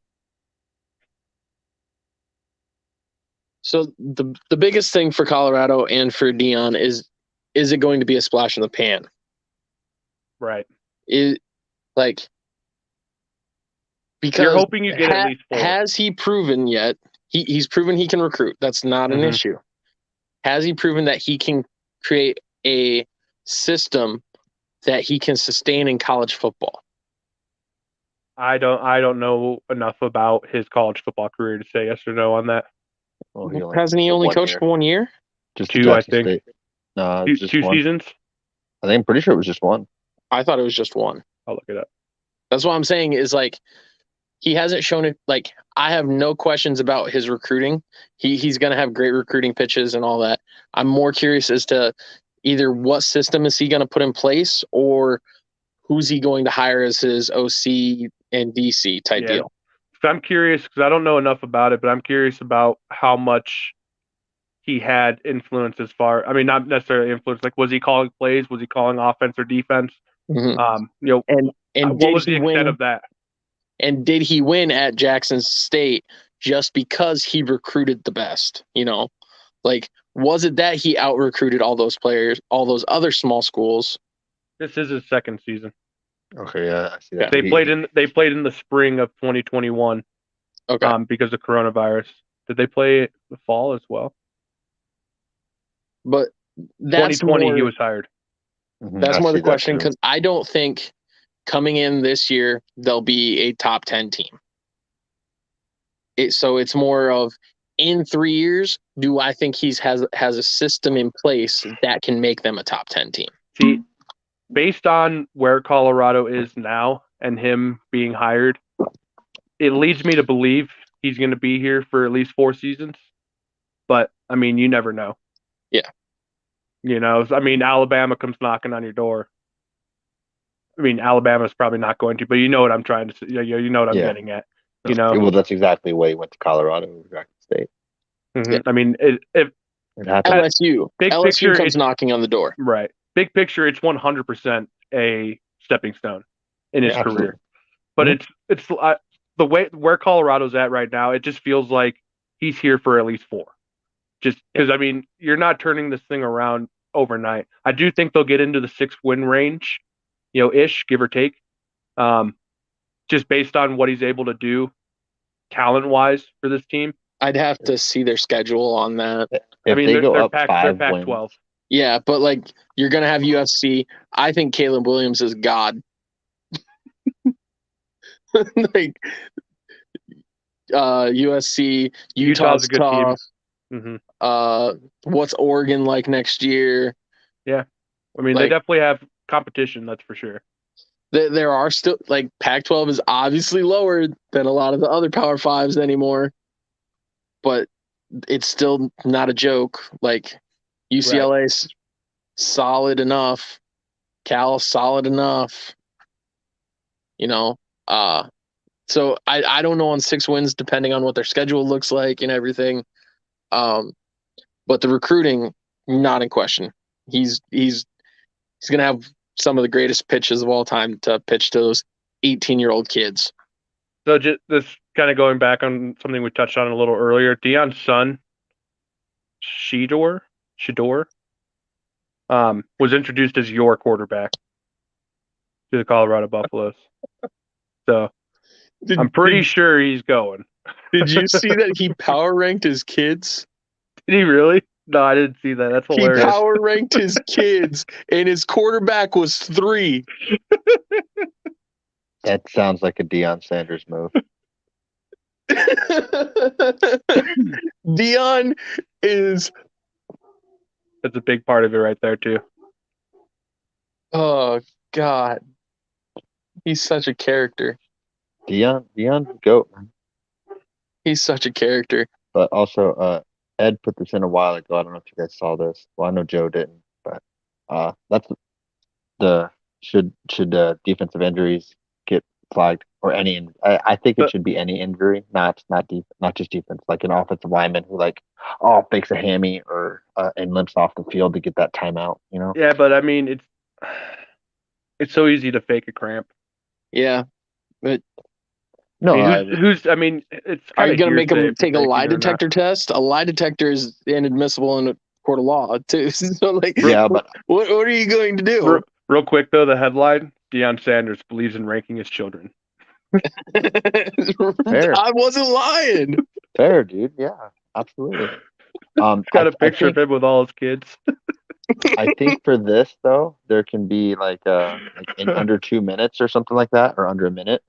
So the biggest thing for Colorado and for Dion is it going to be a splash in the pan? Right. It like You're because hoping you get at least 4. has he proven yet? He's proven he can recruit. That's not an issue. Has he proven that he can create a system that he can sustain in college football? I don't know enough about his college football career to say yes or no on that. Well, Hasn't he only coached for 1 year? Just the 2, I Jackson think. State. No, it's just 2 one. seasons. I think I'm pretty sure it was just one. I thought it was just one. I'll look it up. That's what I'm saying is like he hasn't shown it. Like I have no questions about his recruiting. He's going to have great recruiting pitches and all that. I'm more curious as to either what system is he going to put in place or who's he going to hire as his OC and DC type deal. So I'm curious because I don't know enough about it, but I'm curious about how much he had influence as far. I mean, not necessarily influence. Like, was he calling plays? Was he calling offense or defense? Mm-hmm. And what was the extent of that? And did he win at Jackson State just because he recruited the best? Like, was it that he out recruited all those players, all those other small schools? This is his second season. Okay, yeah, I see that. They played in the spring of 2021. Okay. Because of coronavirus. Did they play the fall as well? But that's 2020 more, he was hired. That's more the question because I don't think coming in this year they'll be a top 10 team. So it's more of in 3 years, do I think has a system in place that can make them a top 10 team? See, based on where Colorado is now and him being hired, it leads me to believe he's going to be here for at least 4 seasons. But I mean, you never know. Yeah. I mean, Alabama comes knocking on your door. I mean, Alabama's probably not going to, but you know what I'm trying to say. You know what I'm getting at. Well, that's exactly why he went to Colorado, Jackson State. Mm-hmm. Yeah. I mean, if it happens. LSU comes knocking on the door. Right. Big picture, it's 100% a stepping stone in his career. But it's the way where Colorado's at right now. It just feels like he's here for at least 4. Just because I mean, you're not turning this thing around overnight. I do think they'll get into the 6-win range, ish, give or take. Just based on what he's able to do, talent-wise, for this team. I'd have to see their schedule on that. If they go up 5 Pac-12. wins. Yeah, but like you're gonna have UFC. I think Caleb Williams is God. Like USC, Utah's a good tough. team. Mm-hmm. What's Oregon like next year? Yeah, I mean they definitely have competition. That's for sure. There are still like Pac-12 is obviously lower than a lot of the other Power Fives anymore, but it's still not a joke. Like UCLA's solid enough, Cal solid enough. So I don't know on 6 wins depending on what their schedule looks like and everything. But the recruiting not in question. He's gonna have some of the greatest pitches of all time to pitch to those 18-year-old kids. So just this kind of going back on something we touched on a little earlier, Deion's son, Shedeur, was introduced as your quarterback to the Colorado Buffaloes. So I'm pretty sure he's going. Did you see that he power ranked his kids? Did he really? No, I didn't see that. That's hilarious. He power ranked his kids, and his quarterback was 3. That sounds like a Deion Sanders move. Deion is. That's a big part of it right there, too. Oh, God. He's such a character. Deion, goat, man. He's such a character. But also, Ed put this in a while ago. I don't know if you guys saw this. Well, I know Joe didn't, but that's should defensive injuries get flagged or I think it But should be any injury, not just defense, like an offensive lineman who like fakes a hammy or and limps off the field to get that timeout. yeah, but I mean it's so easy to fake a cramp. Yeah, but I No, mean, who's? I mean, it's are kind you of gonna make hearsay them if you're take a lie faking or not. detector test? A lie detector is inadmissible in a court of law too. So like, yeah, but what are you going to do? Real quick though, the headline: Deion Sanders believes in ranking his children. fair, I wasn't lying. fair, dude. Yeah, absolutely. He's got a picture of him with all his kids. I think for this though, there can be like in under 2 minutes or something like that, or under a minute.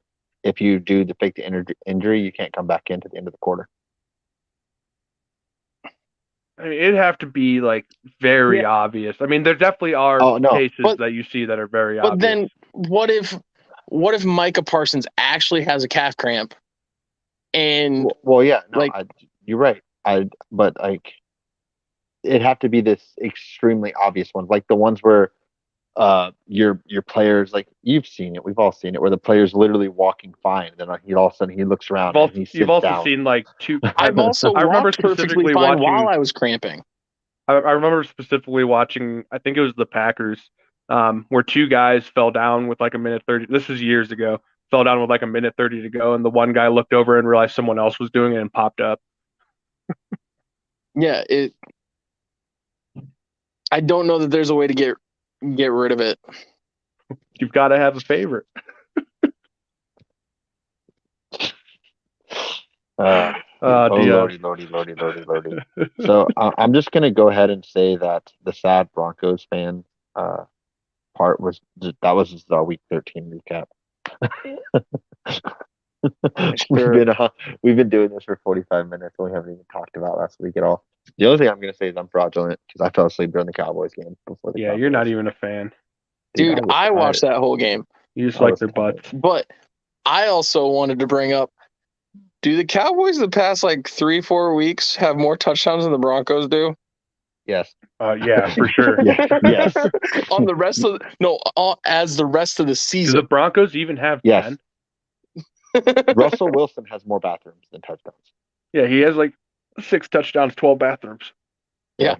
If you do the fake the injury, you can't come back into the end of the quarter. I mean, it'd have to be like very obvious. I mean, there definitely are Oh no, cases that you see that are very But obvious. then what if Micah Parsons actually has a calf cramp and well yeah, no, like you're right. But like it'd have to be this extremely obvious ones, like the ones where your players, like you've seen it, we've all seen it, where the player's literally walking fine, then he all of a sudden he looks around and he You've sits also down. seen like two. I've also I remember walked perfectly specifically fine while watching. I was cramping. I remember specifically watching. I think it was the Packers, where two guys fell down with like a minute 30. This is years ago. Fell down with like a minute 30 to go, and the one guy looked over and realized someone else was doing it and popped up. Yeah, I don't know that there's a way to get rid of it. You've got to have a favorite. Oh Dion. lordy. So I'm just gonna go ahead and say that the sad Broncos fan part that was just our week 13 recap. Sure. We've been doing this for 45 minutes and we haven't even talked about last week at all. The only thing I'm gonna say is I'm fraudulent because I fell asleep during the Cowboys game before the Yeah, Cowboys. you're not even a fan. Dude, I was I watched tired. that whole game. You just I like was their tired. butts. But I also wanted to bring up, do the Cowboys the past like 3-4 weeks have more touchdowns than the Broncos do? Yes. Yeah, for sure. Yeah. Yes. On the rest of as the rest of the Do season. the Broncos even have Yes. 10? Russell Wilson has more bathrooms than touchdowns. Yeah, he has like 6 touchdowns, 12 bathrooms. Yeah.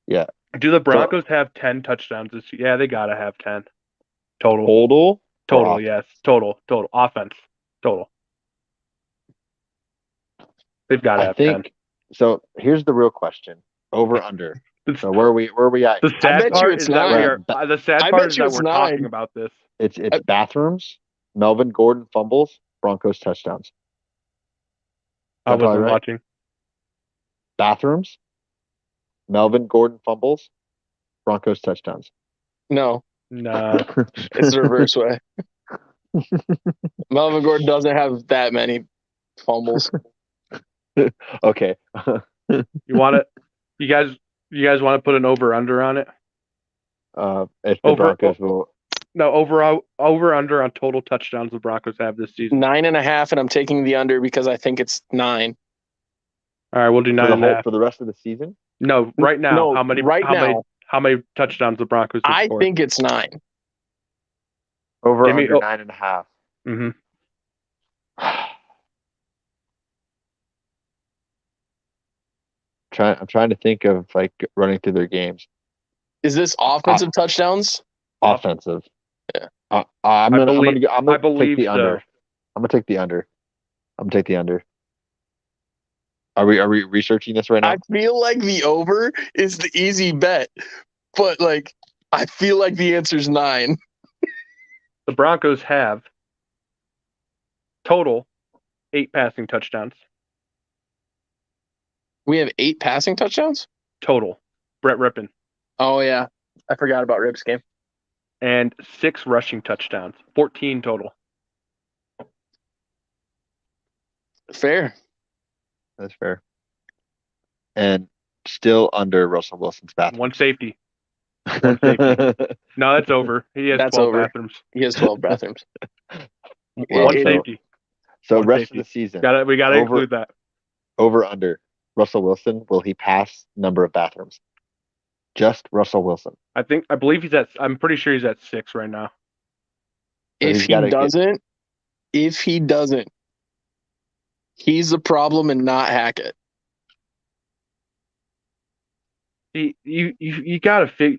Yeah. Do the Broncos have 10 touchdowns this year? Yeah, they gotta have 10 total. Total. Total, yes, total offense, total. They've got to I have 10. think so. Here's the real question: over under. So where are we at? The I sad bet you part it's is that we 9. are. The sad I part bet is you that it's we're 9. talking about this. It's bathrooms. Melvin Gordon fumbles. Broncos touchdowns. Is I that probably wasn't right? watching. Bathrooms. Melvin Gordon fumbles. Broncos touchdowns. No, Nah. it's the reverse way. Melvin Gordon doesn't have that many fumbles. Okay. You want it? You guys want to put an over under on it? If the Over. Broncos will. No, over under on total touchdowns the Broncos have this season. 9.5, and I'm taking the under because I think it's 9. All right, we'll do 9.5. For the rest of the season. No, right now. No, how many? right now. How many touchdowns the Broncos have I scored? think it's 9. Over Give me- under 9.5. Mm-hmm. I'm trying to think of like running through their games. Is this offensive touchdowns? Offensive. Yeah. I'm gonna I believe take the under. so. I'm gonna take the under. I'm gonna take the under. Are we researching this right now? I feel like the over is the easy bet, but like I feel like the answer's 9. The Broncos have total 8 passing touchdowns. We have 8 passing touchdowns? Total. Brett Rippon. Oh yeah. I forgot about Rip's game. And 6 rushing touchdowns. 14 total. Fair. That's fair. And still under Russell Wilson's bathroom. One safety. No, that's over. He has That's 12 over. bathrooms. He has 12 bathrooms. One safety. So One rest safety. of the season. We gotta include that. Over under Russell Wilson. Will he pass number of bathrooms? Just Russell Wilson. I'm pretty sure he's at 6 right now. So If he doesn't, if he doesn't, he's the problem and not Hackett. You got to figure.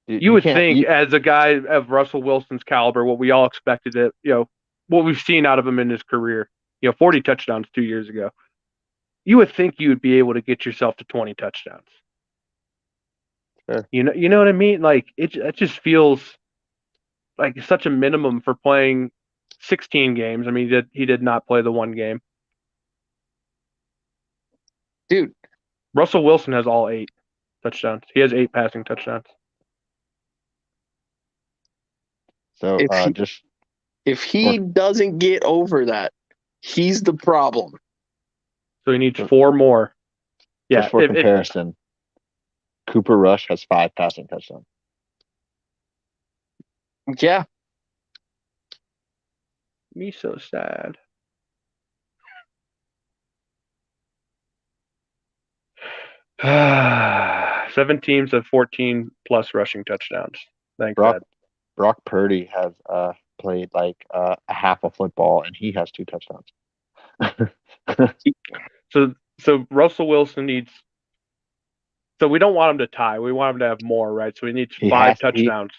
You You would can't. think, as a guy of Russell Wilson's caliber, what we all expected it, what we've seen out of him in his career, 40 touchdowns 2 years ago. You would think you would be able to get yourself to 20 touchdowns. Sure. You know what I mean? Like it just feels like such a minimum for playing 16 games. I mean, he did not play the one game. Dude, Russell Wilson has all 8 touchdowns. He has 8 passing touchdowns. So if he doesn't get over that, he's the problem. So he needs 4 more. Yeah. Just for comparison, Cooper Rush has 5 passing touchdowns. Yeah. Me so sad. Seven teams have 14 plus rushing touchdowns. Thanks, Ed. Brock Purdy has played like a half of football, and he has 2 touchdowns. So Russell Wilson needs. So we don't want him to tie. We want him to have more, right? So he needs 5 touchdowns.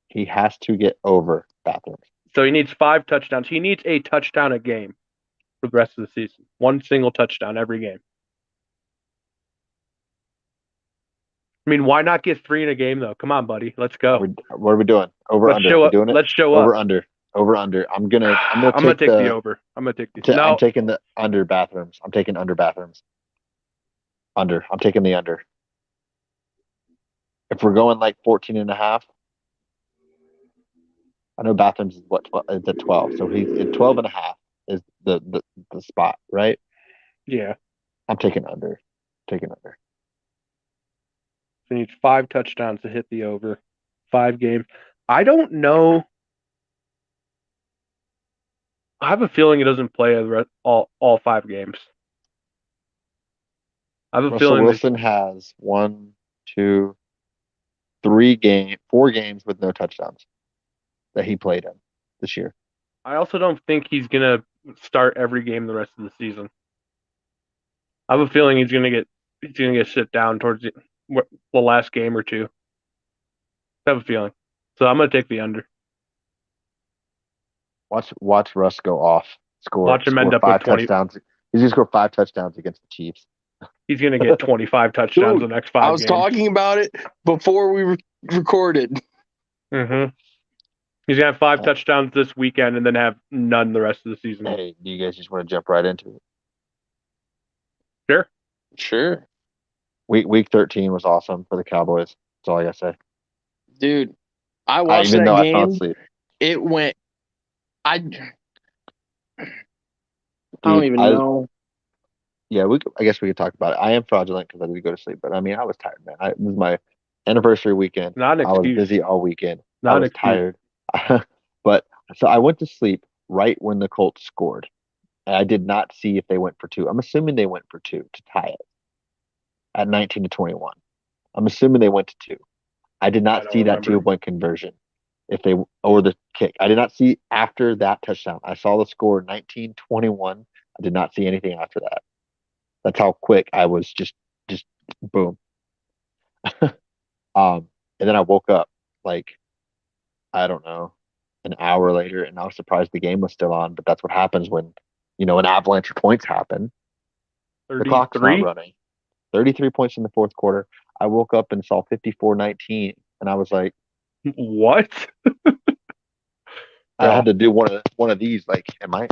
He has to get over bathrooms. So he needs 5 touchdowns. He needs a touchdown a game for the rest of the season. 1 single touchdown every game. I mean, why not get 3 in a game though? Come on, buddy. Let's go. What are we doing? Over Let's under? Show We're up. doing it? Let's show over up. Under. Over under. I'm gonna take the over. I'm gonna take the. I'm taking the under bathrooms. I'm taking under bathrooms. Under. I'm taking the under. If we're going like 14 and a half, I know bathrooms is it's at 12. So he's at 12 and a half is the spot, right? Yeah. I'm taking under. Taking under. So he needs 5 touchdowns to hit the over. 5 games. I don't know. I have a feeling he doesn't play all 5 games. I have a Russell feeling Wilson has 1, 2, 4 games with no touchdowns that he played in this year. I also don't think he's gonna start every game the rest of the season. I have a feeling he's gonna get sit down towards the last game or two. I have a feeling. So I'm gonna take the under. Watch Russ go off. Watch him end up 5 with 20 touchdowns. He's gonna score 5 touchdowns against the Chiefs. He's gonna get 25 touchdowns the next 5 games. I was talking about it before we recorded. Mm-hmm. He's gonna have 5 touchdowns this weekend and then have none the rest of the season. Hey, do you guys just want to jump right into it? Sure. Week 13 was awesome for the Cowboys. That's all I gotta say. Dude, I watched that game. I fell asleep. It went. I don't even know. Yeah, I guess we could talk about it. I am fraudulent because I did go to sleep, but I mean, I was tired, man. It was my anniversary weekend. Not an excuse. I was busy all weekend. Not I was tired. But so I went to sleep right when the Colts scored. And I did not see if they went for 2. I'm assuming they went for 2 to tie it at 19-21. I'm assuming they went to 2. I did not see that 2-point conversion or the kick. I did not see after that touchdown. I saw the score 19-21. I did not see anything after that. That's how quick I was. Just boom. And then I woke up like, I don't know, an hour later, and I was surprised the game was still on. But that's what happens when an avalanche of points happen. 33? The clock's not running. 33 points in the fourth quarter. I woke up and saw 54-19, and I was like, "What?" I had to do one of these. Like, am I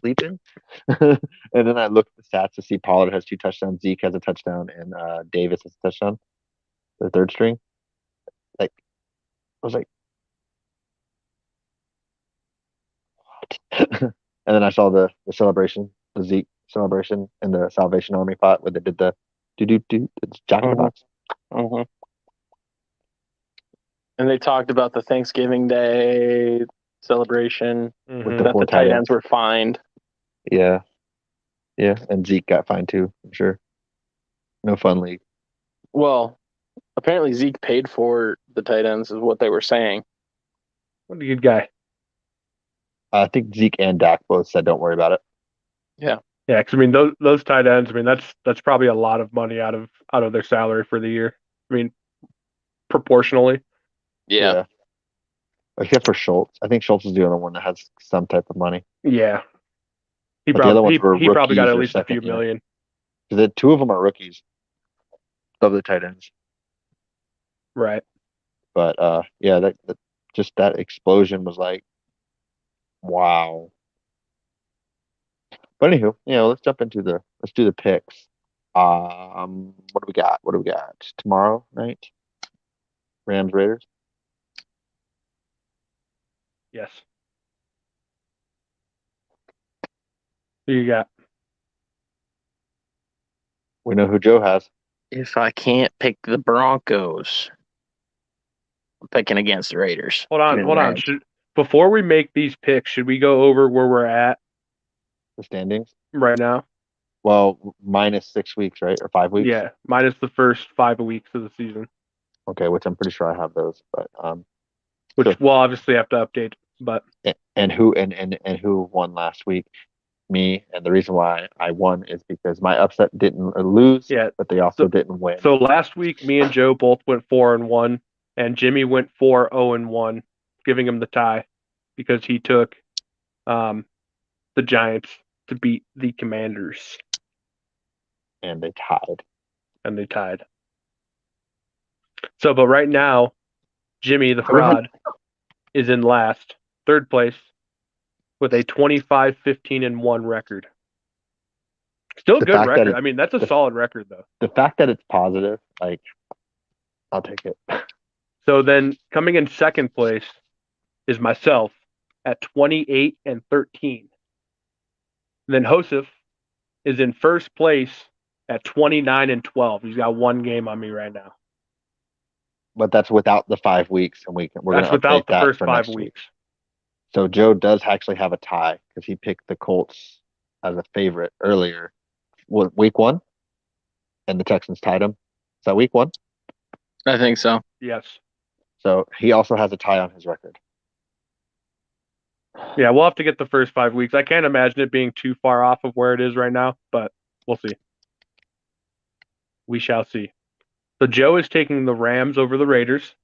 sleeping? And then I looked at the stats to see Pollard has 2 touchdowns, Zeke has a touchdown, and Davis has a touchdown. The third string. Like, I was like, what? And then I saw the celebration, the Zeke celebration, in the Salvation Army pot where they did the Jack in the Box. Mm-hmm. And they talked about the Thanksgiving Day celebration with that the tight ends were fined. Yeah. And Zeke got fined too, I'm sure. No fun league. Well, apparently Zeke paid for the tight ends, is what they were saying. What a good guy. I think Zeke and Dak both said don't worry about it. Yeah, because I mean those tight ends. I mean that's probably a lot of money out of their salary for the year. I mean proportionally. Yeah. Yeah. Except for Schultz. I think Schultz is the only one that has some type of money. Yeah, he But the other probably ones were he probably got rookies at or least a few second year. million. The two of them are rookies of the tight ends. Right. But yeah, that just that explosion was like, wow. But anywho, let's do the picks. What do we got? What do we got? Tomorrow night? Rams Raiders. Yes. Who you got? We know who Joe has. If I can't pick the Broncos, I'm picking against the Raiders. Hold on, I mean, hold on. Rams. Before we make these picks, should we go over where we're at The standings. right now? Well, minus 6 weeks, right? Or 5 weeks. Yeah, minus the first 5 weeks of the season, Okay, which I'm pretty sure I have those. But which sure. we'll obviously have to update. But And who won last week? Me. And the reason why I won is because my upset didn't lose, yeah, but they also didn't win. so last week me and Joe both went 4-1, and Jimmy went 4-0-1, giving him the tie because he took the Giants to beat the Commanders, And they tied. and they tied. So, but right now, Jimmy the fraud is in last, third place, with a 25-15-1 record. Still The good fact that record. it, I mean, that's a the, solid record though. the fact that it's positive, like, I'll take it. So then coming in second place is myself at 28-13. Then Joseph is in first place at 29-12. He's got one game on me right now. But that's without the 5 weeks, and we're That's gonna update without the that first for five next week. weeks. So Joe does actually have a tie because he picked the Colts as a favorite earlier. What, week one? And the Texans tied him. Is that week one? I think so. Yes. So he also has a tie on his record. Yeah, we'll have to get the first 5 weeks. I can't imagine it being too far off of where it is right now, but we'll see. We shall see. So Joe is taking the Rams over the Raiders. Is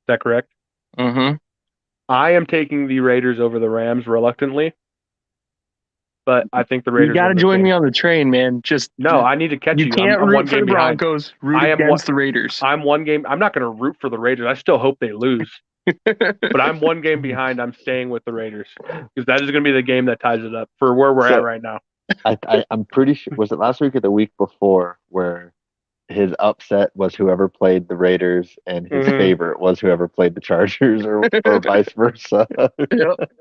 that correct? Mm-hmm. I am taking the Raiders over the Rams reluctantly, but I think the You Raiders got to win this join game. me on the train, man. No, I need to catch you you. can't I'm one root for game the behind. Broncos. Root I am against the Raiders. I'm one game. I'm not going to root for the Raiders. I still hope they lose, but I'm one game behind. I'm staying with the Raiders because that is going to be the game that ties it up for where we're at right now. I'm pretty sure, was it last week or the week before where his upset was whoever played the Raiders and his favorite was whoever played the Chargers, or vice versa. Yep.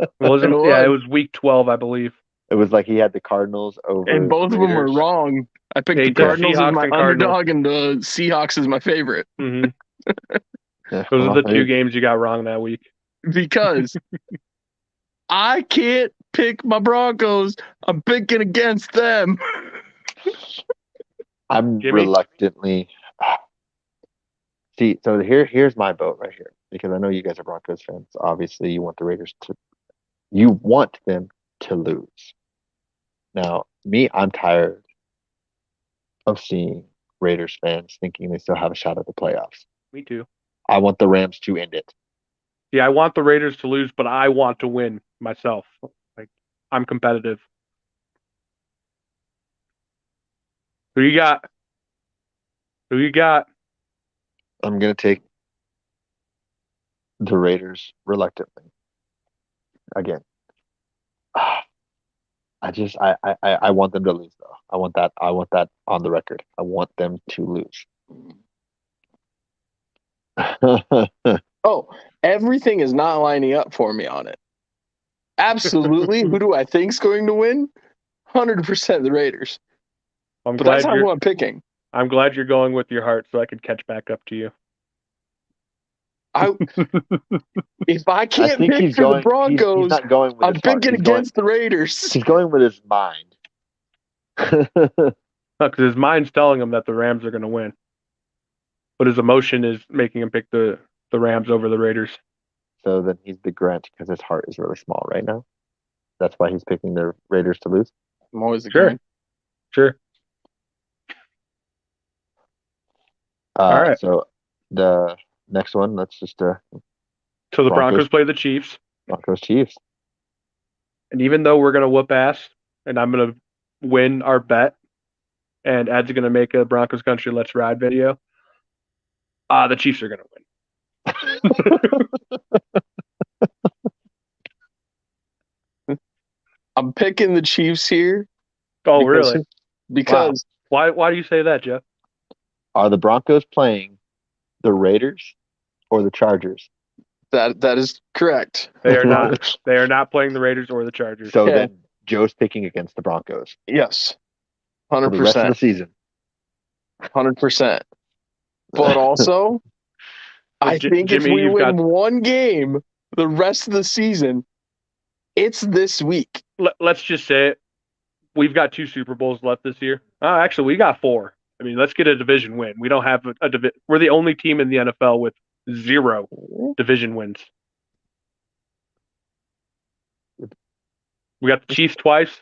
It wasn't. Yeah, it was week 12, I believe. It was like he had the Cardinals over And both the of them were Raiders. wrong. I picked Yeah, he the took Cardinals as Seahawks my and Cardinals. underdog, and the Seahawks as my favorite. Mm-hmm. Yeah, Those are the well, two games you got wrong that week. Because I can't pick my Broncos. I'm picking against them. I'm Jimmy? reluctantly. See, so here's my boat right here because I know you guys are Broncos fans. Obviously, you want them to lose. Now, me, I'm tired of seeing Raiders fans thinking they still have a shot at the playoffs. Me too. I want the Rams to end it. Yeah, I want the Raiders to lose, but I want to win myself. Like, I'm competitive. Who you got? Who you got? I'm gonna take the Raiders reluctantly. Again, I want them to lose though. I want that on the record. I want them to lose. Oh, everything is not lining up for me on it. Absolutely. Who do I think's going to win? 100% the Raiders. I'm But glad that's not who you're. I'm picking. I'm glad you're going with your heart, so I can catch back up to you. If I I can't think pick he's for the going. He's Broncos, not going with I'm his heart. picking against the Raiders. He's going with his mind. Because his mind's telling him that the Rams are going to win, but his emotion is making him pick the Rams over the Raiders. So then he's the grunt because his heart is really small right now. That's why he's picking the Raiders to lose. I'm always a Sure. game. Sure. All right. So the next one, let's just So the Broncos play the Chiefs. Broncos Chiefs. And even though we're going to whoop ass and I'm going to win our bet and Ed's going to make a Broncos Country Let's Ride video, the Chiefs are going to win. I'm picking the Chiefs here. Oh, really? Because Why do you say that, Jeff? Are the Broncos playing the Raiders or the Chargers? that is correct. They are not. They are not playing the Raiders or the Chargers. So Okay. then Joe's picking against the Broncos Yes. for the rest of the 100%. season. 100%. But also, I think if Jimmy, we you've win got- one game the rest of the season, it's this week. Let's just say it. We've got 2 Super Bowls left this year. Actually, we got 4. I mean, let's get a division win. We don't have a division. We're the only team in the NFL with 0 division wins. We got the Chiefs twice.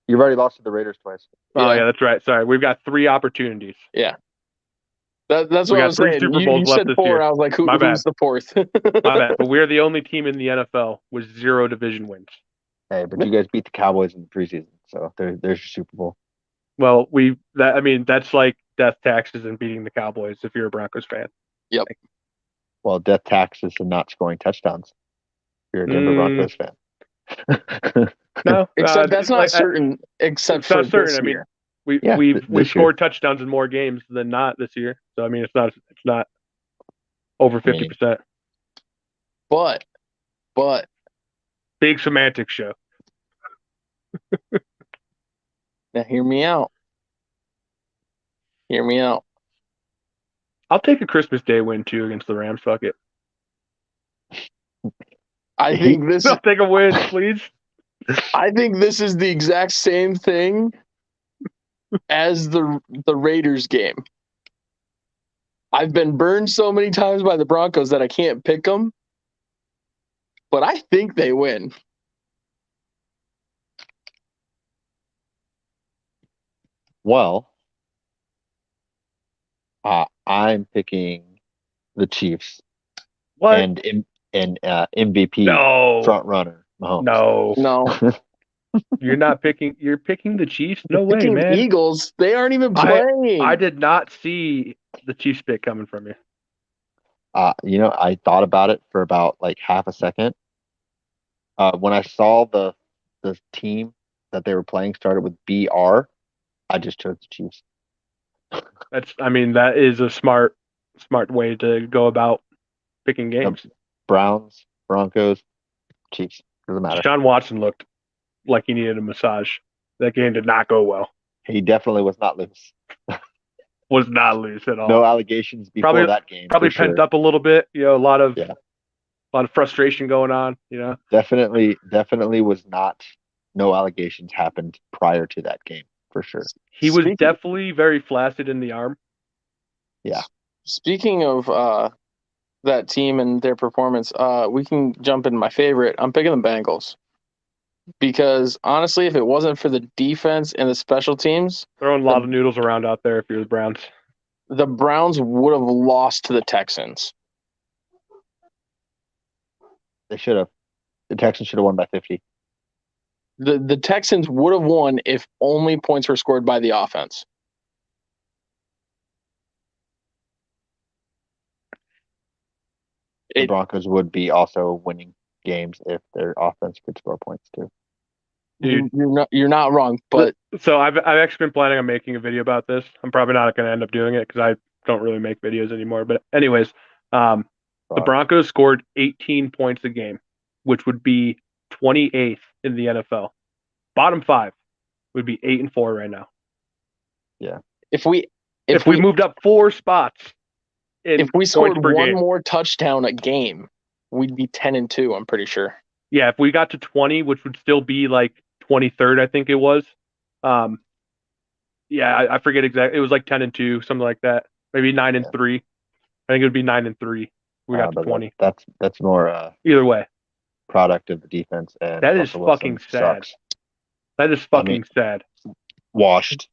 You've already lost to the Raiders twice. Oh, Yeah. yeah, that's right. Sorry. We've got 3 opportunities. That's We what got I was 3 saying. Super You Bowls left said this 4. year. I was like, My bad. who's the 4th? My bad. But we're the only team in the NFL with 0 division wins. Hey, but you guys beat the Cowboys in the preseason, so there's your Super Bowl. Well, that's like death taxes and beating the Cowboys if you're a Broncos fan. Well, death taxes and not scoring touchdowns. If you're a Denver Broncos fan. No, Except that's not like, certain. Except it's for not certain. this I mean, year. we've this scored touchdowns in more games than not this year. So I mean, it's not over 50%. But Big semantics show. now hear me out. Hear me out. I'll take a Christmas Day win too against the Rams. Fuck it. I think this. I'll take a win, please. I think this is the exact same thing as the Raiders game. I've been burned so many times by the Broncos that I can't pick them, but I think they win. Well, I'm picking the Chiefs What? and MVP No. front runner Mahomes. No, You're not picking. You're picking the Chiefs. No way, picking man. Eagles. They aren't even playing. I did not see the Chiefs pick coming from you. I thought about it for about like half a second. When I saw the team that they were playing started with BR, I just chose the Chiefs. That is a smart way to go about picking games. Browns, Broncos, Chiefs. Doesn't matter. Deshaun Watson looked like he needed a massage. That game did not go well. He definitely was not loose. Was not loose at all. No allegations before that game. Probably for pent sure. up a little bit. A lot of Yeah. a lot of frustration going on. Definitely was not. No allegations happened prior to that game for sure. He was definitely very flaccid in the arm. Yeah. Speaking of that team and their performance, we can jump into my favorite. I'm picking the Bengals. Because honestly, if it wasn't for the defense and the special teams, Throwing a lot of noodles around out there if you're the Browns. the Browns would have lost to the Texans. They should have. The Texans should have won by 50. The Texans would have won if only points were scored by the offense. The Broncos would be also winning games if their offense could score points too. You're not wrong, but So I've actually been planning on making a video about this. I'm probably not going to end up doing it because I don't really make videos anymore. But anyways, the Broncos scored 18 points a game, which would be 28th in the NFL. Bottom 5 would be 8-4 right now. Yeah. if we moved up 4 spots, if we scored one game. more touchdown a game, we'd be 10-2. I'm pretty sure. Yeah, if we got to 20, which would still be like 23rd, I think it was. I forget exactly. It was like 10-2, something like that. Maybe 9-3. I think it would be 9-3. We got to 20. That's more Either way. product of the defense, and That is Russell fucking Wilson sad. sucks. That is I mean, fucking sad. washed.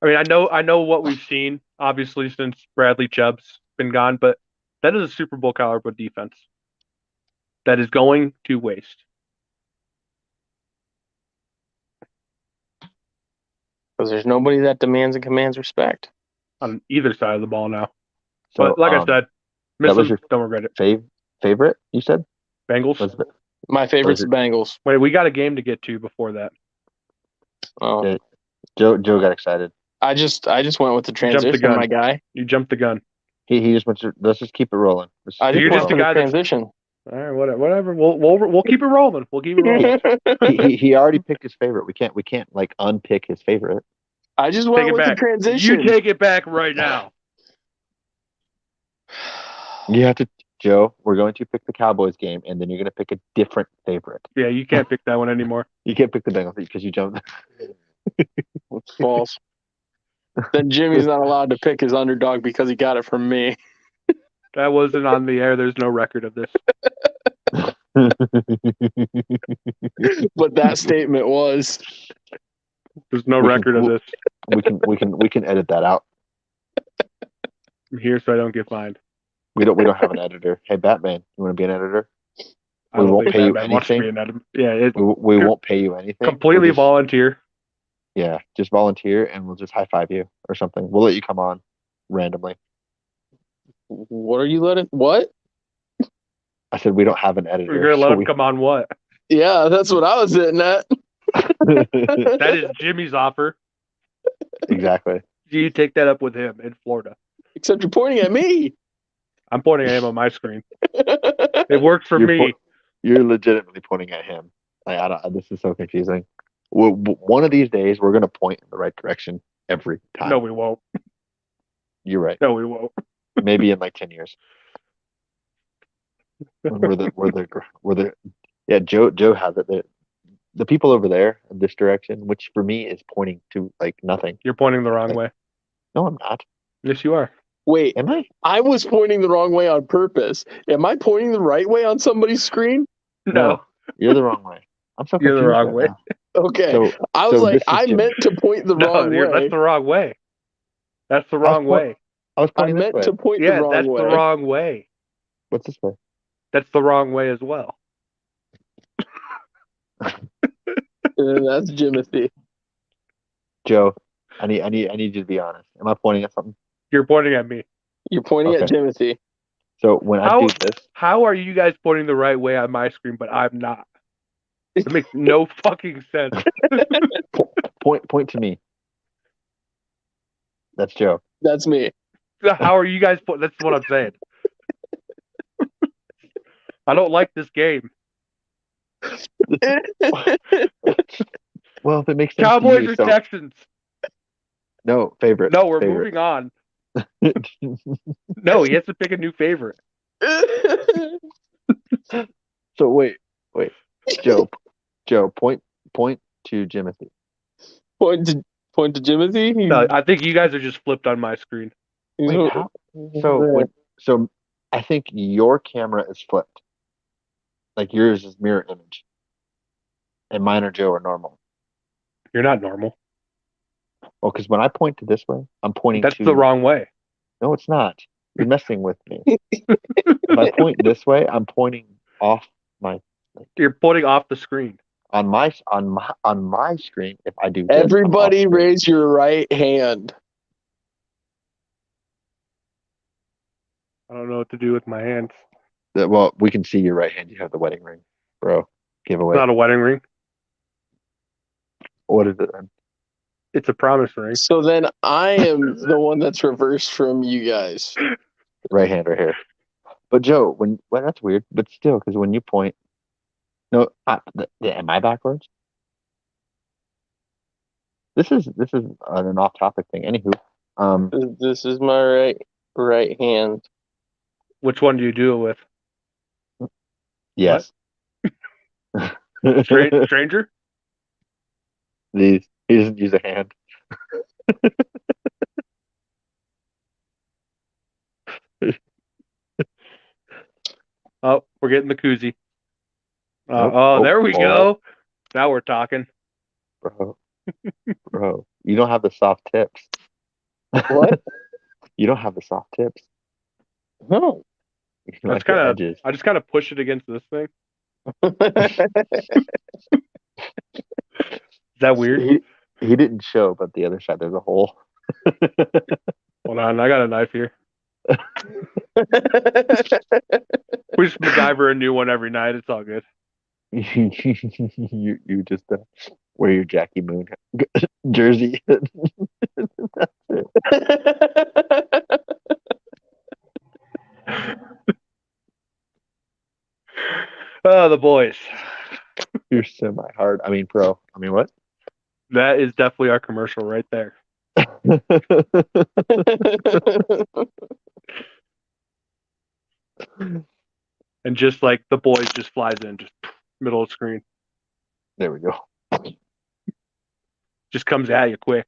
I mean, I know what we've seen, obviously, since Bradley Chubb's been gone, but that is a Super Bowl caliber defense that is going to waste. Because there's nobody that demands and commands respect. On either side of the ball now. So, But like I said, miss that was them, your don't regret it. favorite, you said? Bengals. My favorite's Was the Bengals. Wait, we got a game to get to before that. Oh, Yeah. Joe got excited. I just went with the Jumped the transition, gun. my guy. You jumped the gun. He just wants to. Let's just keep it rolling. I just You're went just with the the guy that's- transition. All right, whatever. We'll keep it rolling. We'll keep it rolling. he already picked his favorite. We can't like unpick his favorite. I just Take went it with the back. transition. You take it back right now. You have to, Joe. We're going to pick the Cowboys game, and then you're going to pick a different favorite. Yeah, you can't pick that one anymore. You can't pick the Bengals because you jumped. It's false. Then Jimmy's not allowed to pick his underdog because he got it from me. That wasn't on the air. There's no record of this. But that statement was. There's no We can- record of this. we can edit that out. I'm here so I don't get fined. We don't have an editor. Hey, Batman, you want to be an editor? I We don't won't think pay you Batman wants to anything. be an edit- Yeah, it We won't pay you anything. completely We'll just- volunteer. Yeah, just volunteer, and we'll just high five you or something. We'll let you come on randomly. What are you letting? What? I said we don't have an editor. You're gonna let so him come on what? Yeah, that's what I was hitting at. That is Jimmy's offer. Exactly. You take that up with him in Florida. Except you're pointing at me. I'm pointing at him on my screen. It worked for You're me. You're legitimately pointing at him. I don't. This is so confusing. One of these days, we're gonna point in the right direction every time. No, we won't. You're right. No, we won't. Maybe in like 10 years. We're the yeah. Joe has it. The people over there in this direction, which for me is pointing to like nothing. You're pointing the wrong way. No, I'm not. Yes, you are. Wait, Am I? I was pointing the wrong way on purpose. Am I pointing the right way on somebody's screen? No, You're the wrong way. I'm so You're the confused wrong right way. now. Okay. So I was so like, this is I Jimmy. meant to point the no, wrong way. that's the wrong way. That's the wrong way. I was I pointing this meant way. to point the Yeah, wrong that's way. the wrong way. What's this way? That's the wrong way as well. And that's Jimothy. Joe, I need you to be honest. Am I pointing at something? You're pointing at me. You're pointing at Okay. Jimothy. So when I How- do this, How are you guys pointing the right way on my screen, but I'm not? It makes no fucking sense. point to me. That's Joe. That's me. How are you guys? That's what I'm saying. I don't like this game. Well, if it makes sense Cowboys to you, or so Texans? no favorite. No, we're favorite. moving on. No, he has to pick a new favorite. So wait, Joe, point to Jimothy. point to Jimothy. No, I think you guys are just flipped on my screen. Wait, how? So I think your camera is flipped. Like yours is mirror image, and mine or Joe are normal. You're not normal. Well, because when I point to this way, I'm pointing That's to. the wrong way. No, it's not. You're messing with me. If I point this way, I'm pointing off You're pointing off the screen. on my screen. If I do this, I'm Everybody off screen. raise your right hand. I don't know what to do with my hands. Well, we can see your right hand. You have the wedding ring, bro. Giveaway. It's not a wedding ring. What is it then? It's a promise ring. So then I am the one that's reversed from you guys. Right hand right here. But Joe, well, that's weird. But still, because when you point, no, am I backwards? This is an off-topic thing. Anywho, This is my right hand. Which one do you do it with? yes. Stranger? He doesn't use a hand. Oh, We're getting the koozie. Nope. There we go. Now we're talking. Bro, bro, you don't have the soft tips. What? You don't have the soft tips. No. You I just like the kind of, edges. I just kind of push it against this thing. Is that weird? He didn't show, but the other side there's a hole. Hold on, I got a knife here. We just MacGyver a new one every night. It's all good. You just wear your Jackie Moon jersey. Oh, the boys. You're semi hard. I mean, pro. I mean, what? That is definitely our commercial right there. And just like the boys just flies in, just middle of screen. There we go. Just comes at you quick.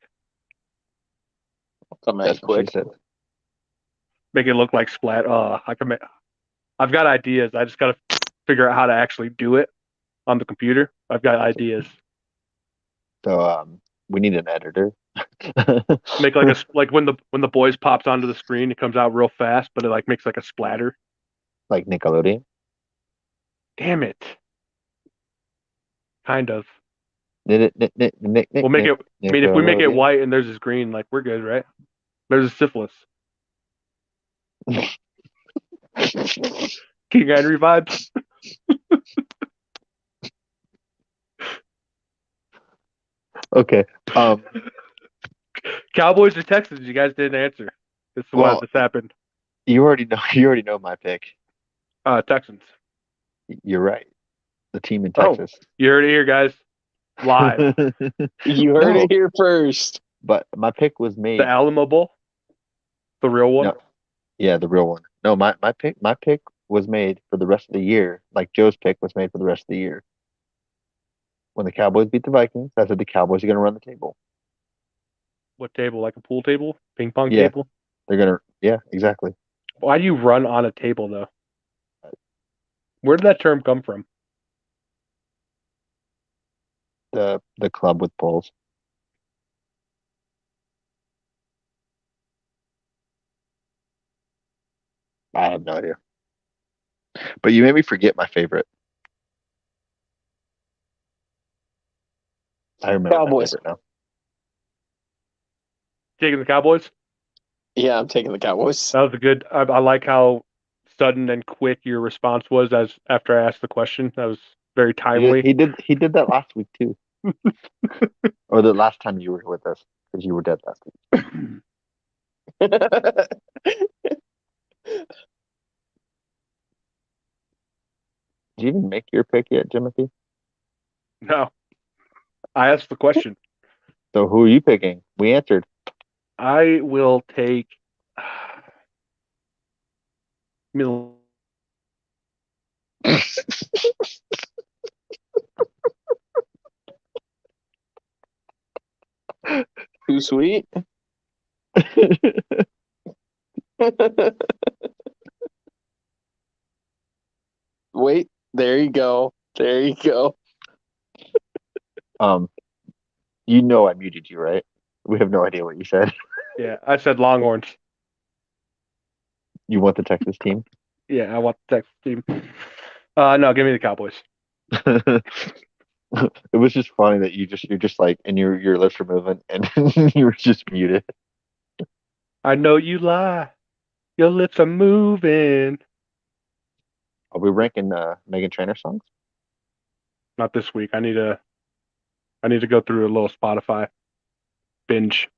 Come at That's you what she quick. said. Make it look like splat. I've got ideas. I just gotta figure out how to actually do it on the computer. I've got ideas. So we need an editor. Make like when the boys pops onto the screen, it comes out real fast, but it like makes like a splatter. Like Nickelodeon. Damn it. Kind of. Nick, We'll make it. I mean, if we make it Nickelodeon. white and there's this green, like we're good, right? There's a syphilis. King Henry vibes. Okay. Cowboys or Texans? You guys didn't answer. This is why Well, this happened. you already know. You already know my pick. Texans. You're right. The team in Oh. Texas. You heard it here, guys. Live. You heard No, it here first. but my pick was The made. Alamo Bowl. The real one. No, yeah, the real one. No, my pick was made for the rest of the year. Like Joe's pick was made for the rest of the year. When the Cowboys beat the Vikings, I said the Cowboys are going to run the table. What table? Like a pool table? Ping pong Yeah. table? They're going to. Yeah, exactly. Why do you run on a table though? Where did that term come from? The club with poles. I have no idea. But you made me forget my favorite. I remember my Cowboys. favorite now. Taking the Cowboys? Yeah, I'm taking the Cowboys. That was a good. I like how sudden and quick your response was as after I asked the question. That was very timely. He did that last week too. Or the last time you were with us because you were dead last week. Did you even make your pick yet, Timothy? No, I asked the question. So who are you picking? We answered. I will take. Too sweet. Wait, there you go. There you go. You know I muted you, right? We have no idea what you said. Yeah, I said Longhorns. You want the Texas team? Yeah, I want the Texas team. No, give me the Cowboys. It was just funny that you're just like and your lips were moving and you were just muted. I know you lie. Your lips are moving. Are we ranking Megan Trainor songs? Not this week. I need to go through a little Spotify binge.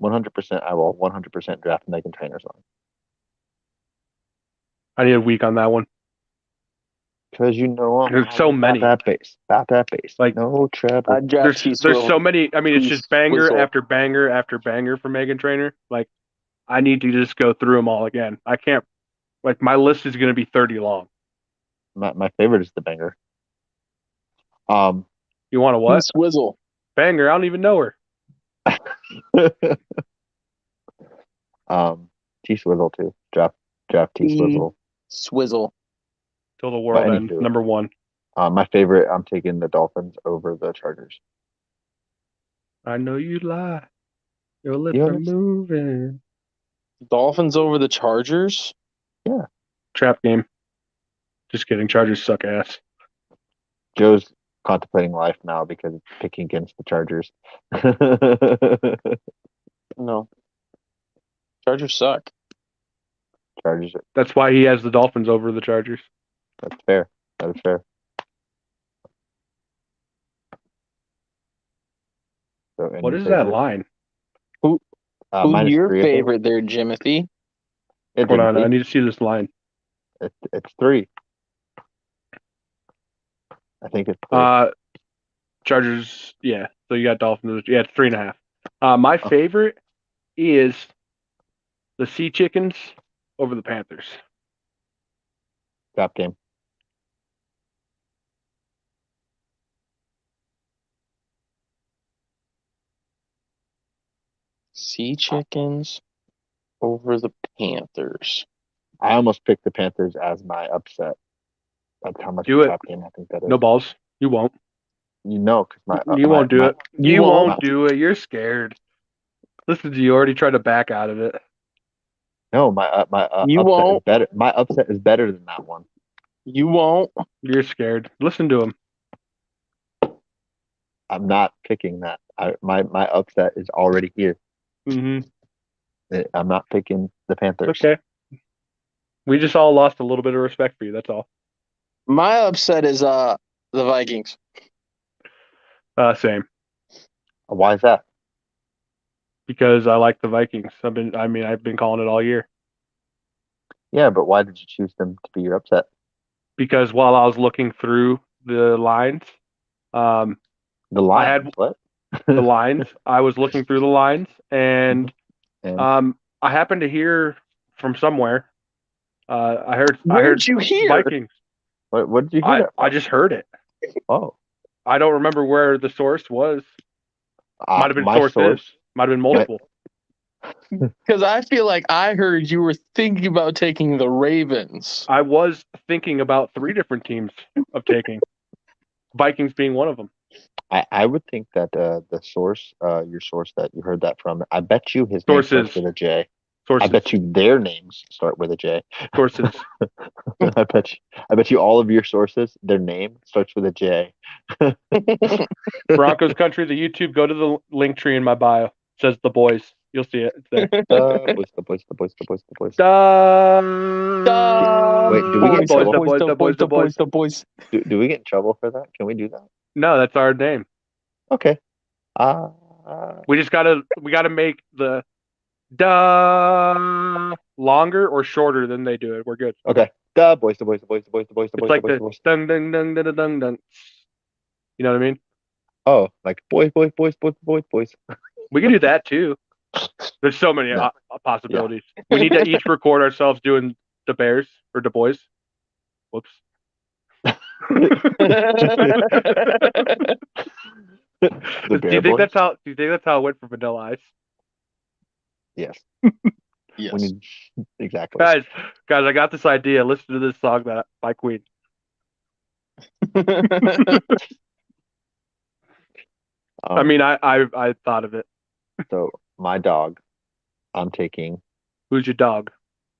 100%. I will 100% draft Megan Trainor song. I need a week on that one. Because you know I'm There's so many. about that bass. Like, no trouble. I draft There's so many. I mean, it's just banger Swizzle. after banger after banger for Megan Trainor. Like, I need to just go through them all again. I can't. Like, my list is going to be 30 long. My favorite is the banger. You want a what? Swizzle. Banger. I don't even know her. T Swizzle too. Draft T Swizzle. Swizzle. till the world ends. anywho, Number one. my favorite. I'm taking the Dolphins over the Chargers. I know you lie. Your lips You are know, moving. Dolphins over the Chargers. yeah. Trap game. Just kidding. Chargers suck ass. Joe's contemplating life now because it's picking against the Chargers. No, Chargers suck. Chargers. That's why he has the Dolphins over the Chargers. That's fair. That is fair. So, What any is that favorite? line? Who's Minus your 3, I think. favorite there, Jimothy? Hold on. I need to see this line. It's 3. I think it's 3. Chargers. Yeah. So you got Dolphins. Yeah, it's 3.5. My Oh. favorite is the Sea Chickens over the Panthers. Trap game. Sea Chickens over the Panthers. I almost picked the Panthers as my upset. That's how much Do of a it. trap game I think that is. No balls. You won't. You know, because You won't do it. You won't? won't do it. You're scared. Listen to you already tried to back out of it. No, my You upset won't. is better. My upset is better than that one. You won't. You're scared. Listen to him. I'm not picking that. My upset is already here. Mm-hmm. I'm not picking the Panthers. Okay. We just all lost a little bit of respect for you. That's all. My upset is the Vikings. Same. Why is that? Because I like the Vikings. I've been calling it all year. Yeah, but why did you choose them to be your upset? Because while I was looking through the lines, The I had Lions, what? the lines. I was looking through the lines, and And I happened to hear from somewhere. I heard Where'd you hear? Vikings. what did you hear that I from? just heard it. Oh, I don't remember where the source was. Might have been my sources. source. Might have been multiple. Because I feel like I heard you were thinking about taking the Ravens. I was thinking about 3 different teams of taking, Vikings being one of them. I would think that the source, your source that you heard that from, I bet you his name starts Sources. with a J. Sources. I bet you their names start with a J. Sources. I bet you all of your sources, their name starts with a J. Broncos country, the YouTube. Go to the link tree in my bio. It says the boys. You'll see it. It's there. The boys. Wait, do we get in trouble? The boys. Do we get in trouble for that? Can we do that? No, that's our name. Okay. We gotta make the da longer or shorter than they do it. We're good. Okay. The boys. It's like the dun dun dun dun dun dun dun. You know what I mean? Oh, like boys. We can do that too. There's so many No. possibilities. We need to each record ourselves doing the Bears or the boys. Whoops. The Do Bear you think Boys? that's how? Do you think that's how it went for Vanilla Ice? Yes. Yes. Exactly. Guys, I got this idea. Listen to this song by Queen. I thought of it. So my dog, I'm taking Who's your dog?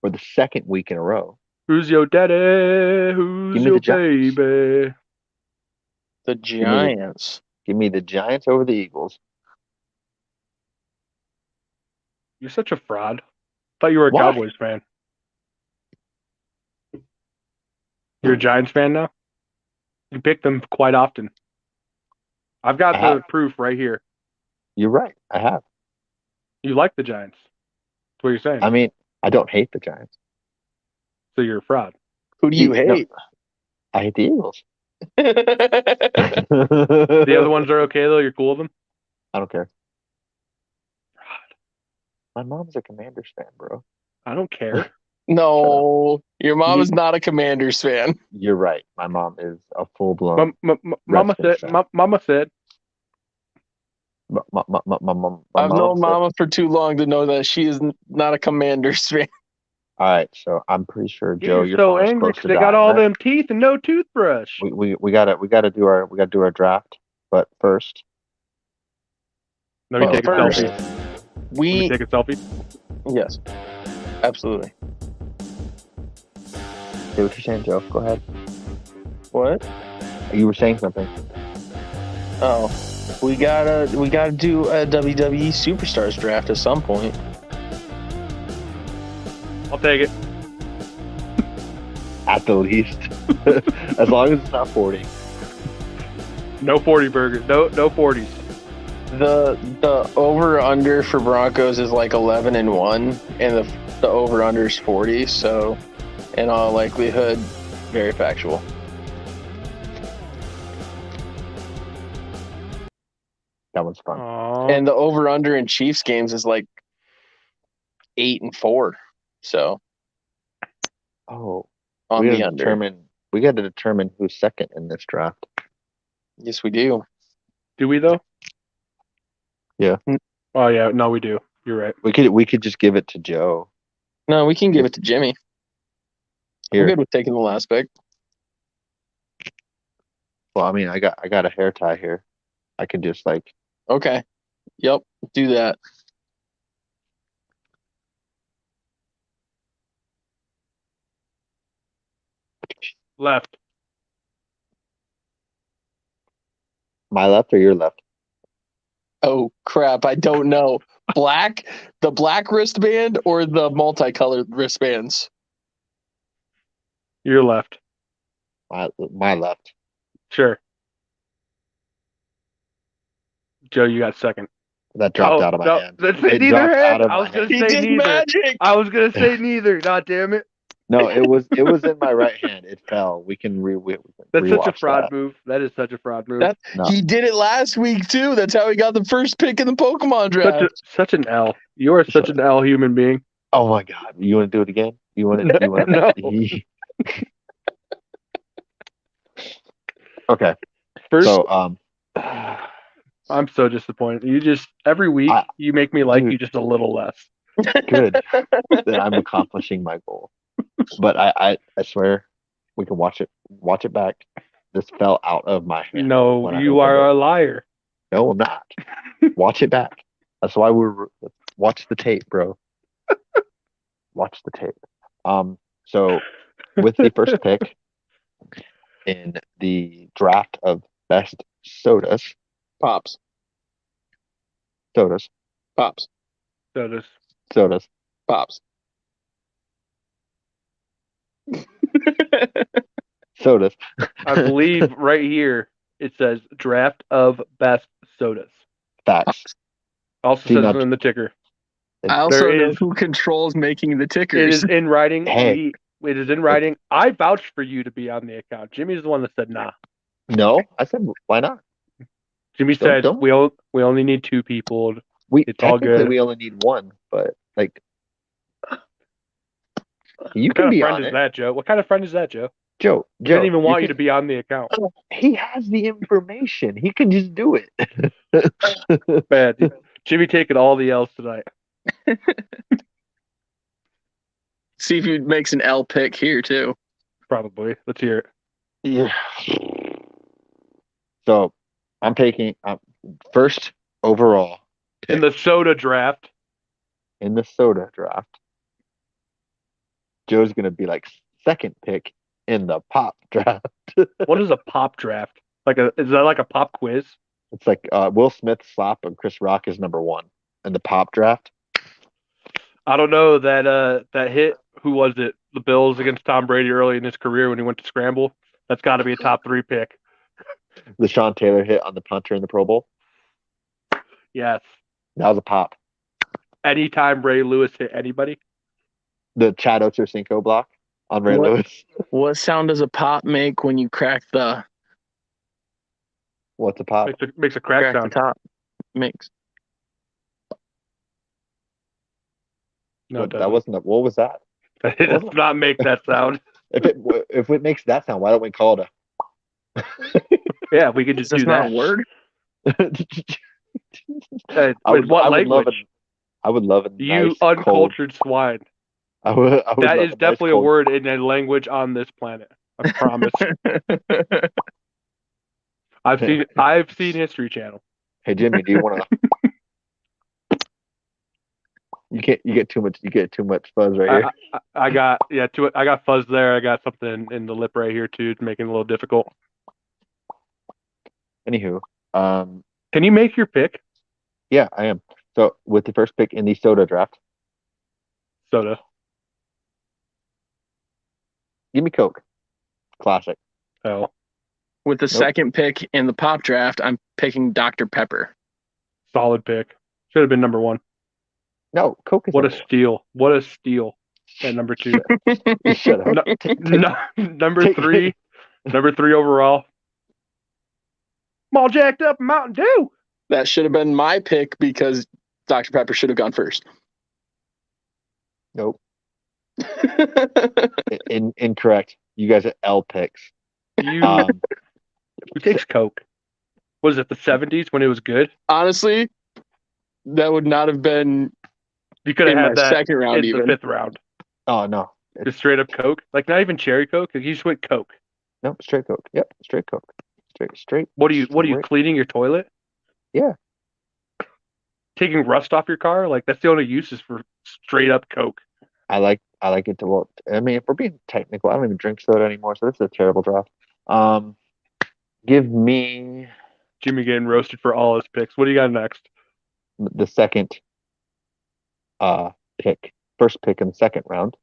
for the second week in a row. Who's your daddy? Who's Give me your the Giants. baby? The Giants. Give me the Giants over the Eagles. You're such a fraud. Thought you were a Why? Cowboys fan. You're a Giants fan now? You pick them quite often. I've got the proof right here. You're right. I have. You like the Giants. That's what you're saying. I mean, I don't hate the Giants. So you're a fraud. Who do you hate? No, I hate the Eagles. The other ones are okay though. You're cool with them. I don't care. Fraud. My mom's a Commanders fan, bro. I don't care. No, your mom is not a Commanders fan. You're right. My mom is a full-blown. Mama said. Mama said. My I've known mom Mama for too long to know that she is not a Commanders fan. All right, so I'm pretty sure Joe, You're your so phone is angry close because to they got dying, all right? them teeth and no toothbrush. We gotta do our draft, but first, Let me But take a first, selfie. Let me we take a selfie. yes, absolutely. say what you're saying, Joe. Go ahead. What? You were saying something. Oh, we gotta do a WWE Superstars draft at some point. I'll take it. At the least, as long as it's not 40. No 40 burgers. No 40s. The over under for Broncos is like 11-1, and the over under is 40. So, in all likelihood, very factual. That one's fun. Aww. And the over under in Chiefs games is like 8-4. So Oh, on we the gotta under. determine. We got to determine who's second in this draft. Yes, we do. Do we though? Yeah. Oh yeah. No, we do. You're right. We could just give it to Joe. No, we can give it to Jimmy. I'm Here. good with taking the last pick. Well, I mean, I got a hair tie here. I could just like. Okay. Yep. Do that. Left. My left or your left? Oh crap! I don't know. The black wristband or the multicolored wristbands? You're left. My left. Sure. Joe, you got second. That dropped out of my No, hand. that's It neither dropped hand. out of I my was gonna hand. He say did neither. magic. I was gonna say neither. God damn it. No, it was in my right hand. It fell. We can That's such a rewatch fraud that. move. That is such a fraud move. That No. He did it last week too. That's how he got the first pick in the Pokemon draft. Such an L. You are such an L human being. Oh my God! You want to do it again? You want to? You want No. to? Okay. First, So I'm so disappointed. You just every week you make me like dude. you just a little less. Good that I'm accomplishing my goal. But I swear we can watch it back. This fell out of my hand. No, when I you opened are it. a liar. No, I'm not. Watch it back. That's why watch the tape, bro. Watch the tape. So with the first pick in the draft of best sodas, Pops. sodas, Pops. So this sodas, Pops. sodas. I believe right here it says draft of best sodas. Facts. Also See, says now, it in the ticker. I also There know is- who controls making the It tickers. is in writing. Hey. It is in writing. I vouched for you to be on the account. Jimmy's the one that said nah. no, I said why not? Jimmy Don't- said don't- we only need 2 people. It's all Technically good. we only need one, but like you What can kind of be friend on is it. that, Joe? What kind of friend is that, Joe? Joe, He didn't even want you can- to be on the account. He has the information. He can just do it. Bad. Jimmy taking all the L's tonight. See if he makes an L pick here too. Probably. Let's hear it. Yeah. So I'm taking first overall In the soda draft. in the soda draft. Joe's gonna be like second pick in the pop draft. What is a pop draft? Is that like a pop quiz? It's like Will Smith slap and Chris Rock is number one in the pop draft. I don't know that hit. Who was it? The Bills against Tom Brady early in his career when he went to scramble. That's got to be a top 3 pick. The Sean Taylor hit on the punter in the Pro Bowl. Yes. That was a pop. Anytime Ray Lewis hit anybody. The Chad Ochocinco block on Ray What? Lewis. What sound does a pop make when you crack the What's a pop? Makes a crack the sound. top? Makes No, it That doesn't. wasn't. What was that? It does not make that sound. If it makes that sound, why don't we call it Yeah, we could just that's do not a word. With what language? I would love it. You uncultured swine. I was That love is a nice definitely a cold. word in a language on this planet. I promise. I've seen History Channel. Hey Jimmy, do you want to? You get too much fuzz right here. I got I got fuzz there. I got something in the lip right here too, making it a little difficult. Anywho, Can you make your pick? yeah, I am. So with the first pick in the soda draft, Soda. give me Coke. Classic. Hell, With the Nope. second pick in the pop draft, I'm picking Dr. Pepper. solid pick. Should have been number one. No, Coke is What a number steal! What a steal! At number two. one. Shut up. No, no, number Take, three. Number three overall. I'm all jacked up in Mountain Dew. That should have been my pick because Dr. Pepper should have gone first. nope. Incorrect. You guys are L picks. You Um, who takes Coke? Was it the 70s when it was good? Honestly, that would not have been You could have in my had that second round in the even. fifth round. oh no, Just straight up Coke, like not even cherry Coke. You just went Coke. nope. Straight Coke. Yep, straight Coke. Straight. What are you Straight. cleaning your toilet? Yeah, Taking rust off your car? Like that's the only use is for straight up Coke. I like it to. Well, I mean, if we're being technical, I don't even drink soda anymore, so this is a terrible draft. Um, give me Jimmy getting roasted for all his picks. What do you got next? the second pick, first pick in the second round.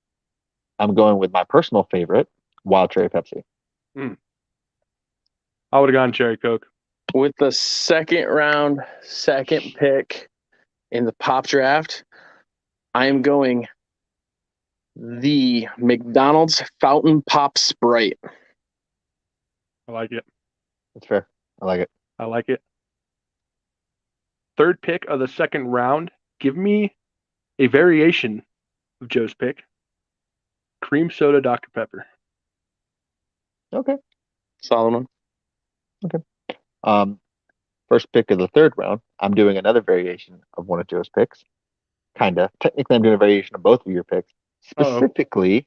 I'm going with my personal favorite, Wild Cherry Pepsi. I would have gone cherry Coke. With the second round, second pick in the pop draft, I am going the McDonald's Fountain Pop Sprite. I like it. That's fair. I like it. I like it. Third pick of the second round. Give me a variation of Joe's pick. Cream soda Dr. Pepper. Okay. Solomon. Um, first pick of the third round. I'm doing another variation of one of Joe's picks. Kinda. Technically, I'm doing a variation of both of your picks. Uh-oh. Specifically,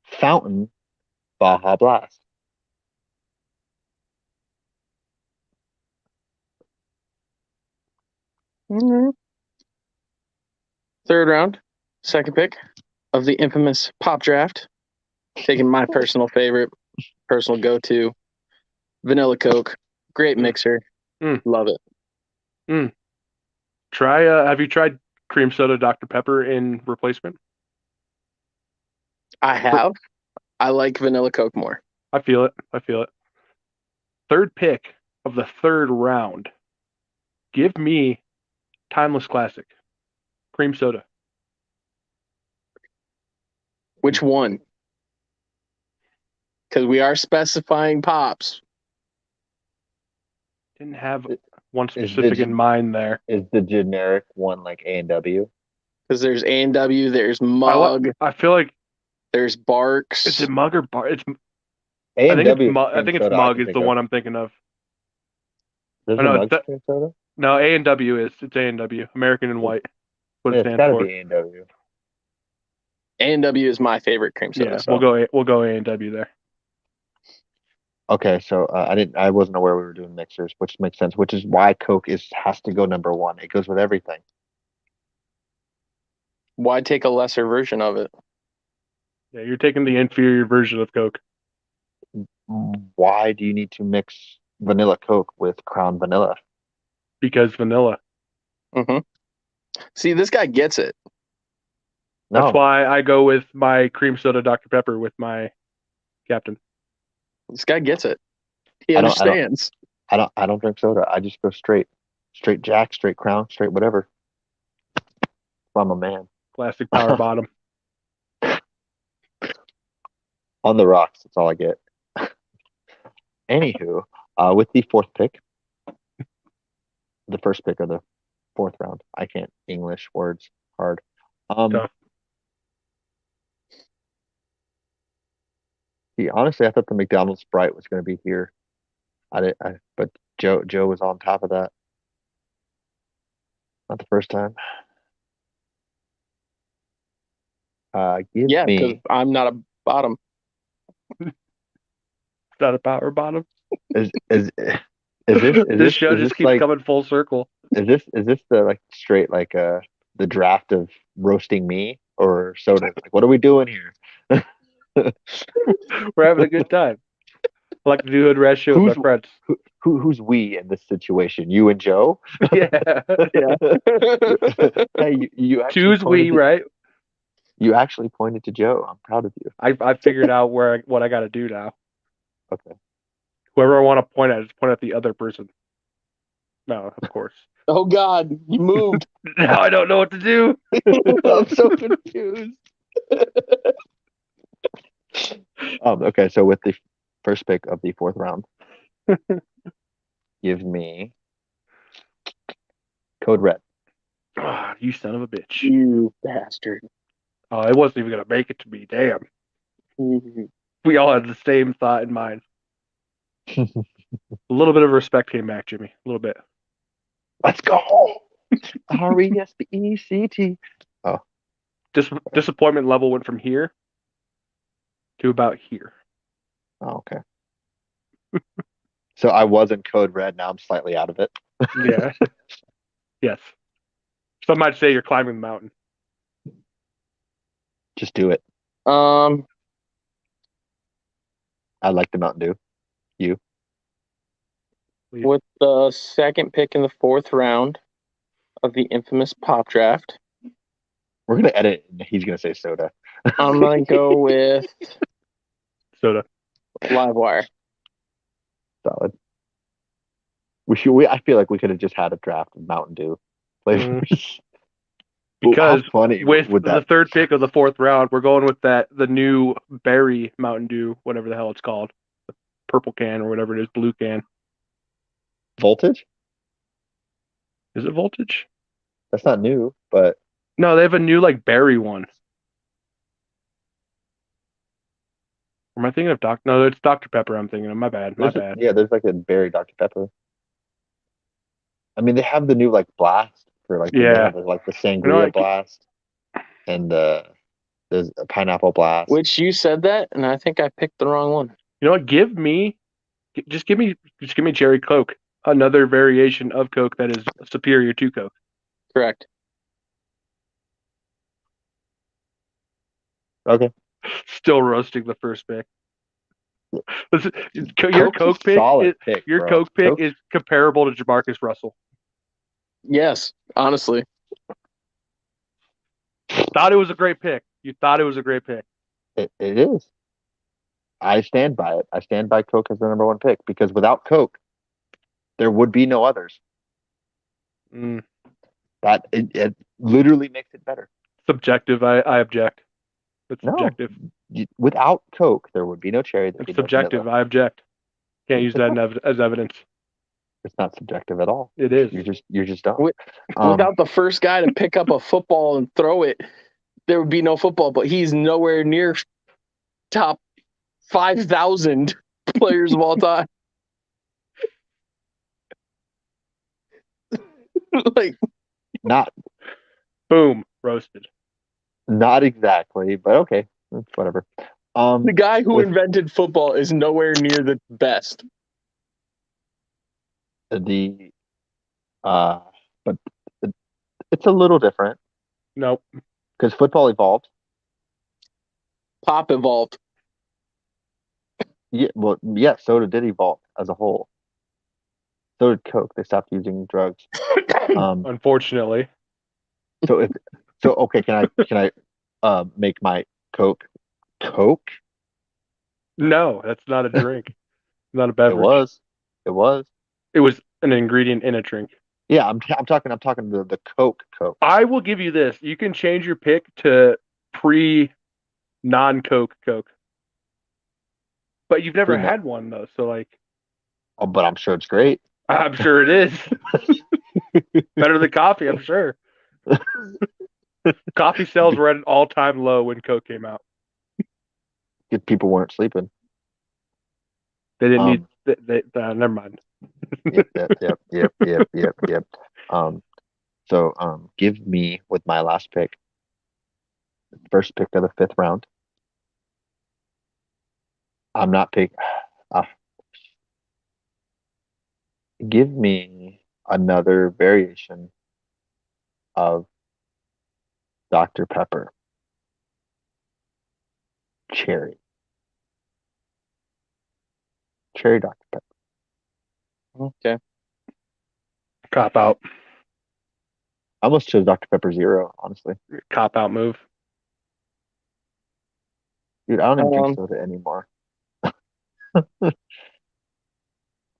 Fountain Baja Blast. Mm-hmm. Third round, second pick of the infamous pop draft. Taking my personal favorite, personal go-to, vanilla Coke. Great mixer. Love it. Try. Have you tried cream soda Dr. Pepper in replacement? I have. I like vanilla Coke more. I feel it. I feel it. Third pick of the third round. Give me timeless classic. Cream soda. Which one? Because we are specifying pops. Didn't have one Is specific the in mind there. is the generic one like A&W? Because there's A&W, there's Mug, I feel like there's Barks. is it Mug or Bar? It's A&W is I cream think it's soda I Mug can is think the of. one I'm thinking of. There's Oh, no no, Mug's cream soda? no, A&W is. It's A&W, American and White. What Yeah, it it's stands got to for. be A&W. A&W is my favorite cream soda. Yeah, So. we'll go A&W there. Okay, so I wasn't aware we were doing mixers, which makes sense. Which is why Coke has to go number one. It goes with everything. Why take a lesser version of it? Yeah, you're taking the inferior version of Coke. Why do you need to mix vanilla Coke with Crown Vanilla? Because vanilla. Mm-hmm. See, this guy gets it. That's No, why I go with my cream soda Dr. Pepper with my captain. This guy gets it. He I don't. I don't. understands. I don't drink soda. I just go straight Jack, straight Crown, straight whatever. I'm a man. Classic power bottom. On the rocks. That's all I get. Anywho, with the fourth pick, the first pick of the fourth round. I can't English words hard. Tough. See, honestly, I thought the McDonald's Sprite was going to be here. But Joe was on top of that. Not the first time. Give Yeah, because me I'm not a bottom. It's not a power bottom. is is is this is This this show is just this keeps like coming full circle. is this the like straight like the draft of roasting me or soda? Like, what are we doing here? We're having a good time. I like to do hood rat shit with my Who's friends. who's we in this situation? You and Joe? Yeah. Yeah. Hey, you actually Two's we, right? you actually pointed to Joe. I'm proud of you. I figured out what I got to do now. Okay. Whoever I want to point at, just point at the other person. No, of course. Oh God, you moved. Now I don't know what to do. I'm so confused. Okay, so with the first pick of the fourth round, give me Code Red. Ah, you son of a bitch. You bastard. Oh, it wasn't even gonna make it to me. Damn. Mhm. We all had the same thought in mind. A little bit of respect came back, Jimmy. A little bit. Let's go. RESPECT. Oh, Disappointment level went from here to about here. oh, okay. So I was in Code Red. Now I'm slightly out of it. Yeah. Yes. Some might say you're climbing the mountain. Just do it. Um, I like the Mountain Dew. You. Please. with the second pick in the fourth round of the infamous pop draft, We're gonna edit. And he's gonna say soda. I'm gonna go with Soda. Livewire. Solid. We should. I feel like we could have just had a draft of Mountain Dew flavors. Because How funny with would the that? third pick of the fourth round, we're going with the new berry Mountain Dew, whatever the hell it's called. The purple can or whatever it is, blue can. Voltage? Is it Voltage? That's not new, but No, they have a new like berry one. Or am I thinking of No, it's Dr. Pepper I'm thinking of. My bad. My bad. there's like a berry Dr. Pepper. I mean, they have the new like blast for like they Yeah. have like the You know sangria what? blast and there's a pineapple blast. Which you said that, and I think I picked the wrong one. You know what? Just give me cherry Coke. Another variation of Coke that is superior to Coke. Correct. Okay, Still roasting the first pick. Listen, your Coke's a Coke pick solid pick, your bro. Coke pick Coke's is comparable to Jamarcus Russell. Yes, honestly. Thought it was a great pick. You thought it was a great pick. it is. I stand by it. I stand by Coke as the number one pick because without Coke, there would be no others. Mm. That it literally makes it better. Subjective. I object. It's No, subjective. without Coke, there would be no cherry. There'd It's be no subjective. vanilla. I object. Can't use It's that not, as evidence. it's not subjective at all. It is. You're just dumb. With, without the first guy to pick up a football and throw it, there would be no football. But he's nowhere near top 5,000 players of all time. Like, not Boom. Roasted. not exactly, but okay, whatever. the guy who With invented football is nowhere near the best. the uh, but it's a little different Nope. because football evolved. Pop evolved. Yeah, well, yeah, soda did evolve as a whole. So did Coke. They stopped using drugs. Unfortunately. So if so, okay, can I make my Coke Coke? No, that's not a drink. Not a It beverage. was, it was. It was an ingredient in a drink. Yeah, I'm talking the Coke. I will give you this. You can change your pick to pre non-Coke Coke. But you've never Pre-nut. had one though, so like Oh, but I'm sure it's great. I'm sure it is. Better than coffee, I'm sure. Coffee sales were at an all-time low when Coke came out. If people weren't sleeping. They didn't Um, need. Never mind. yep. So give me with my last pick First pick of the fifth round. I'm not pick. Uh, Give me another variation of Dr. Pepper. Cherry. Cherry Dr. Pepper. Okay. Cop out. I almost chose Dr. Pepper Zero, honestly. Cop out move. Dude, I don't even drink Um, soda anymore.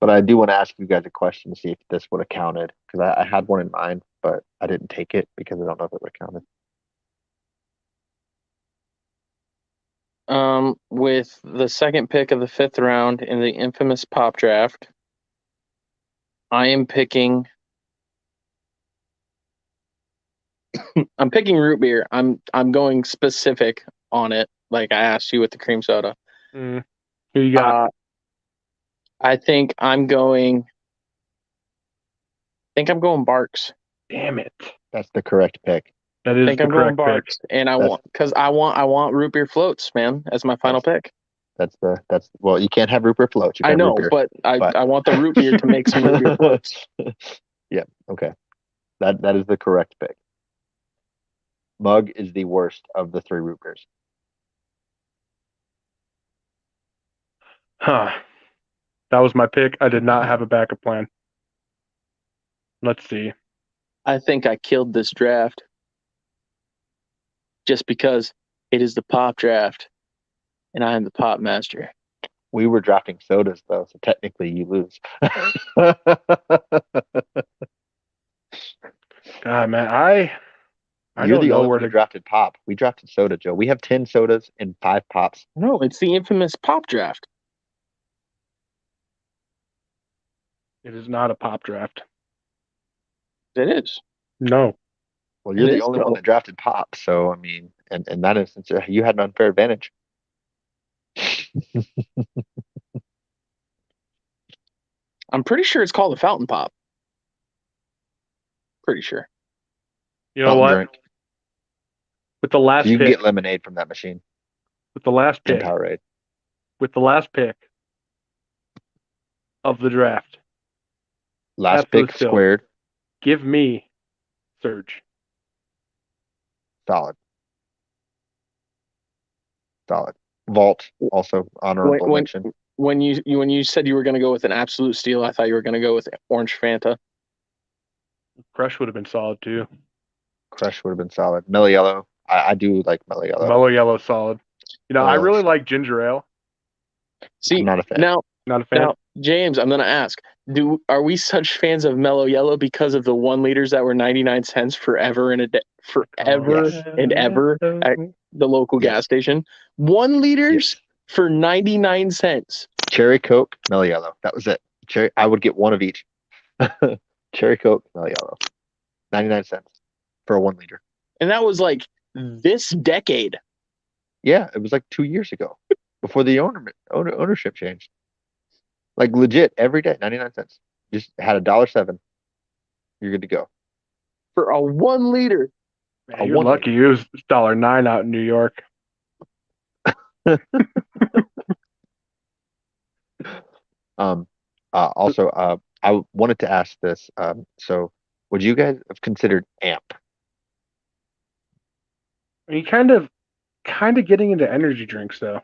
But I do want to ask you guys a question to see if this would have counted because I had one in mind, but I didn't take it because I don't know if it would have counted. with the second pick of the fifth round in the infamous pop draft, I am picking. I'm picking root beer. I'm going specific on it, like I asked you with the cream soda. Who you got? I think I'm going. I think I'm going Barks. Damn it. That's the correct pick. That I is think the I'm going correct pick. Barks, and I That's want because I want root beer floats, man, as my final that's pick. that's well, you can't have root beer floats. You I can have root know, beer, but but I want the root beer to make some root beer floats. yeah, okay. That is the correct pick. Mug is the worst of the three root beers. Huh. That was my pick. I did not have a backup plan. Let's see. I think I killed this draft just because it is the pop draft, and I am the pop master. We were drafting sodas though, so technically you lose. God, man, I You're don't the know only where one who to. drafted pop. We drafted soda, Joe. We have 10 sodas and 5 pops. No, it's the infamous pop draft. It is not a pop draft. It is. No. Well, It you're the is, only one bro. that drafted pop, so I mean, and in that instance, you had an unfair advantage. I'm pretty sure it's called a fountain pop. Pretty sure. You know Fountain what? drink. With the last You can pick, get lemonade from that machine with the last and pick, Powerade. with the last pick of the draft, Last absolute pick steal. squared, Give me Surge. solid, solid. Vault, also When honorable when mention. when you said you were going to go with an absolute steal, I thought you were going to go with orange Fanta. Crush would have been solid too. Crush would have been solid. Mellow Yellow, I do like Mellow Yellow. Mellow Yellow solid. You know, Mellow I Yellow really solid. like ginger ale. I'm See not a fan. Not a fan. now, James, I'm going to ask: are we such fans of Mellow Yellow because of the 1 liters that were 99 cents forever and a day, forever Yes. and ever at the local Yes. gas station? 1 liters Yes. for 99 cents. Cherry Coke, Mellow Yellow. That was it. Cherry. I would get one of each. Cherry Coke, Mellow Yellow. 99 cents for a 1 liter. And that was like this decade. Yeah, it was like 2 years ago before the ownership changed. Like legit every day, 99 cents. Just had $1.07. You're good to go. For a 1 liter. Man, A you're 1 liter. lucky. It was $1.09 out in New York. Um, also, I wanted to ask this. So would you guys have considered AMP? You kind of getting into energy drinks though.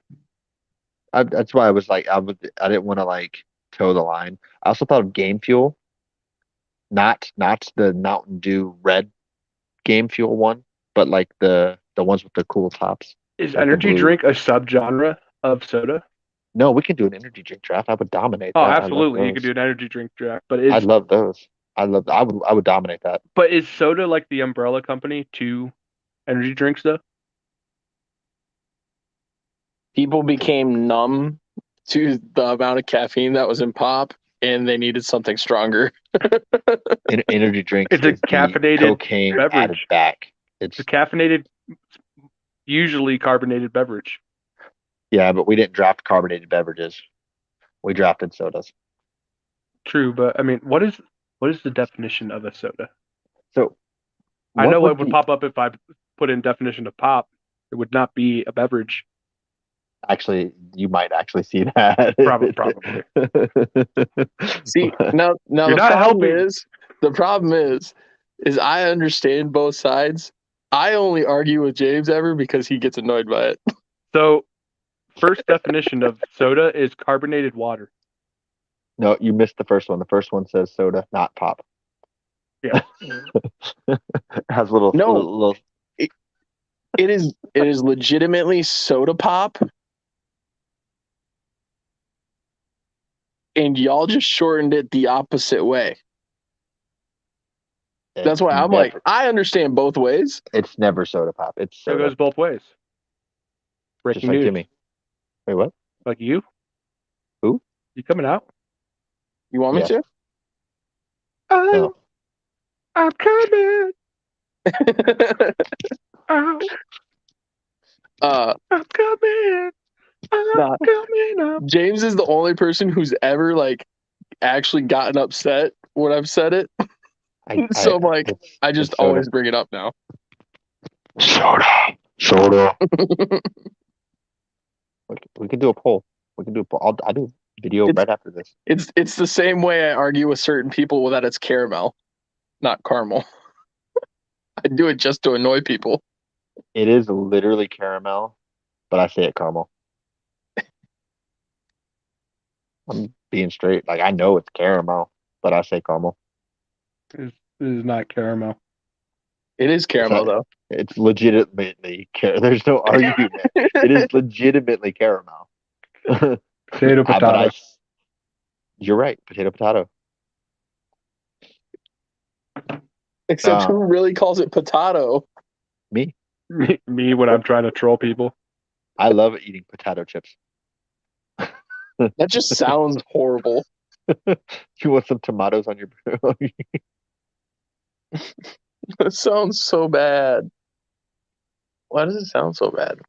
That's why I was like, I didn't want to like toe the line. I also thought of Game Fuel, not the Mountain Dew red Game Fuel one, but like the ones with the cool tops, Is like the energy blue. drink a subgenre of soda? No, we can do an energy drink draft. I would dominate Oh, that. I love absolutely. You could do those. an energy drink draft, but I love those. I would dominate that. is soda like the umbrella company to energy drinks though? People became numb to the amount of caffeine that was in pop, and they needed something stronger. Energy drinks It's a is the caffeinated cocaine added beverage. back. It's a It's caffeinated, usually carbonated beverage. Yeah, but we didn't draft carbonated beverages. We drafted sodas. True, but I mean, what is the definition of a soda? So I what know what would would be pop up if I put in definition of pop. It would not be a beverage. Actually, you might actually see that. Probably. See, now You're the not problem helping. is I understand both sides. I only argue with James ever because he gets annoyed by it. So, first definition of soda is carbonated water. No, you missed the first one. The first one says soda, not pop. Yeah. It has little, No. little. It is legitimately soda pop, and y'all just shortened it the opposite way. That's It's why I'm like, never, I understand both ways. it's never soda pop. It's So it soda. goes both ways. Just Breaking like news. Jimmy. Wait, what? Like you? Who? You coming out? You want me Yes. to? No. I'm coming. Out. I'm coming. I'm Nah. coming up. James is the only person who's ever like actually gotten upset when I've said it. So I'm like, I just it's soda. always bring it up now. Soda. We could do a poll. We can do a poll. I'll do a video right after this. It's the same way I argue with certain people that it's caramel, not caramel. I do it just to annoy people. It is literally caramel, but I say it caramel. I'm being straight. Like I know it's caramel, but I say caramel. This is not caramel. It is caramel though. It's legitimately There's no argument. It is legitimately caramel. Potato, But potato. you're right. Potato, potato. Except who really calls it potato? Me. Me when I'm trying to troll people. I love eating potato chips. That just sounds horrible. You want some tomatoes on your? That sounds so bad. Why does it sound so bad?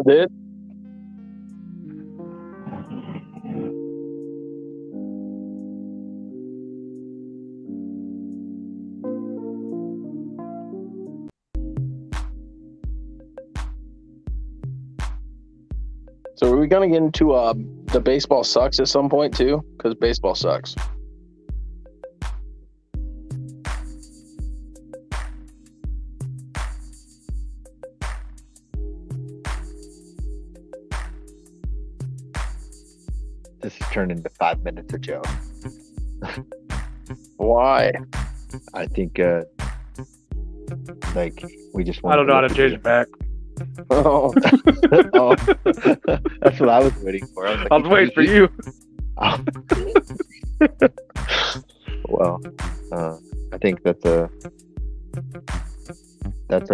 It. So are we gonna get into the baseball sucks at some point too? Because baseball sucks. This has turned into 5 minutes of Joe. Why? I think, like we just want. I don't know how to change it back. Oh, Oh, that's what I was waiting for. I was waiting for you. Oh. Well, I think that's a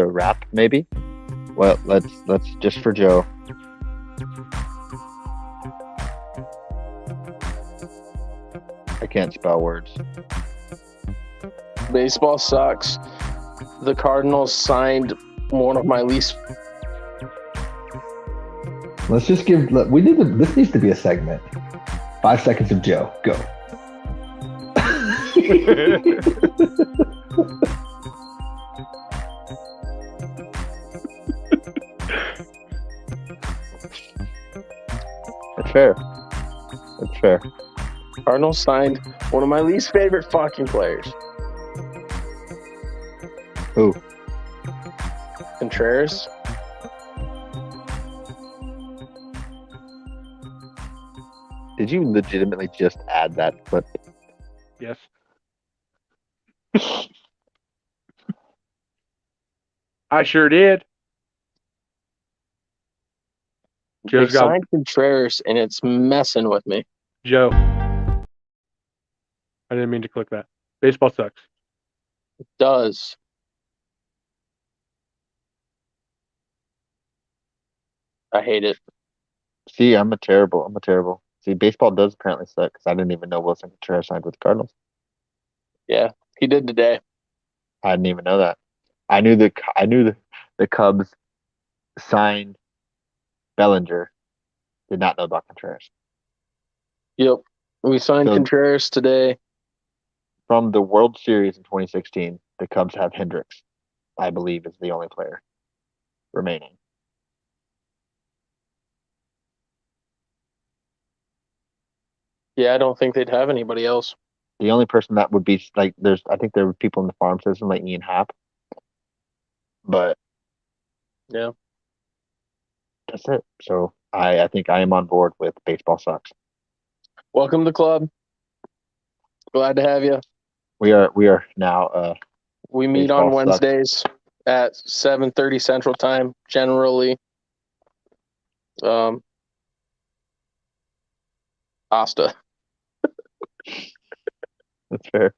wrap, maybe. Well, let's just for Joe. I can't spell words. baseball sucks. The Cardinals signed one of my least. Let's just give. This needs to be a segment. 5 seconds of Joe. Go. That's fair. That's fair. Cardinals signed one of my least favorite fucking players. Who? Contreras. Did you legitimately just add that clip? Yes. I sure did. They signed Contreras, and it's messing with me. Joe. I didn't mean to click that. Baseball sucks. It does. I hate it. See, I'm a terrible. See, baseball does apparently suck because I didn't even know Wilson Contreras signed with the Cardinals. Yeah, he did today. I didn't even know that. I knew the Cubs signed Bellinger. Did not know about Contreras. Yep. We signed So- Contreras today. From the World Series in 2016, the Cubs have Hendricks, I believe, is the only player remaining. Yeah, I don't think they'd have anybody else. The only person that would be like, I think there were people in the farm system like Ian Happ, but Yeah. that's it. So I think I am on board with baseball sucks. Welcome to the club. Glad to have you. We are now. We meet Baseball on sucks. Wednesdays at 7:30 Central Time, generally. Asta. That's fair.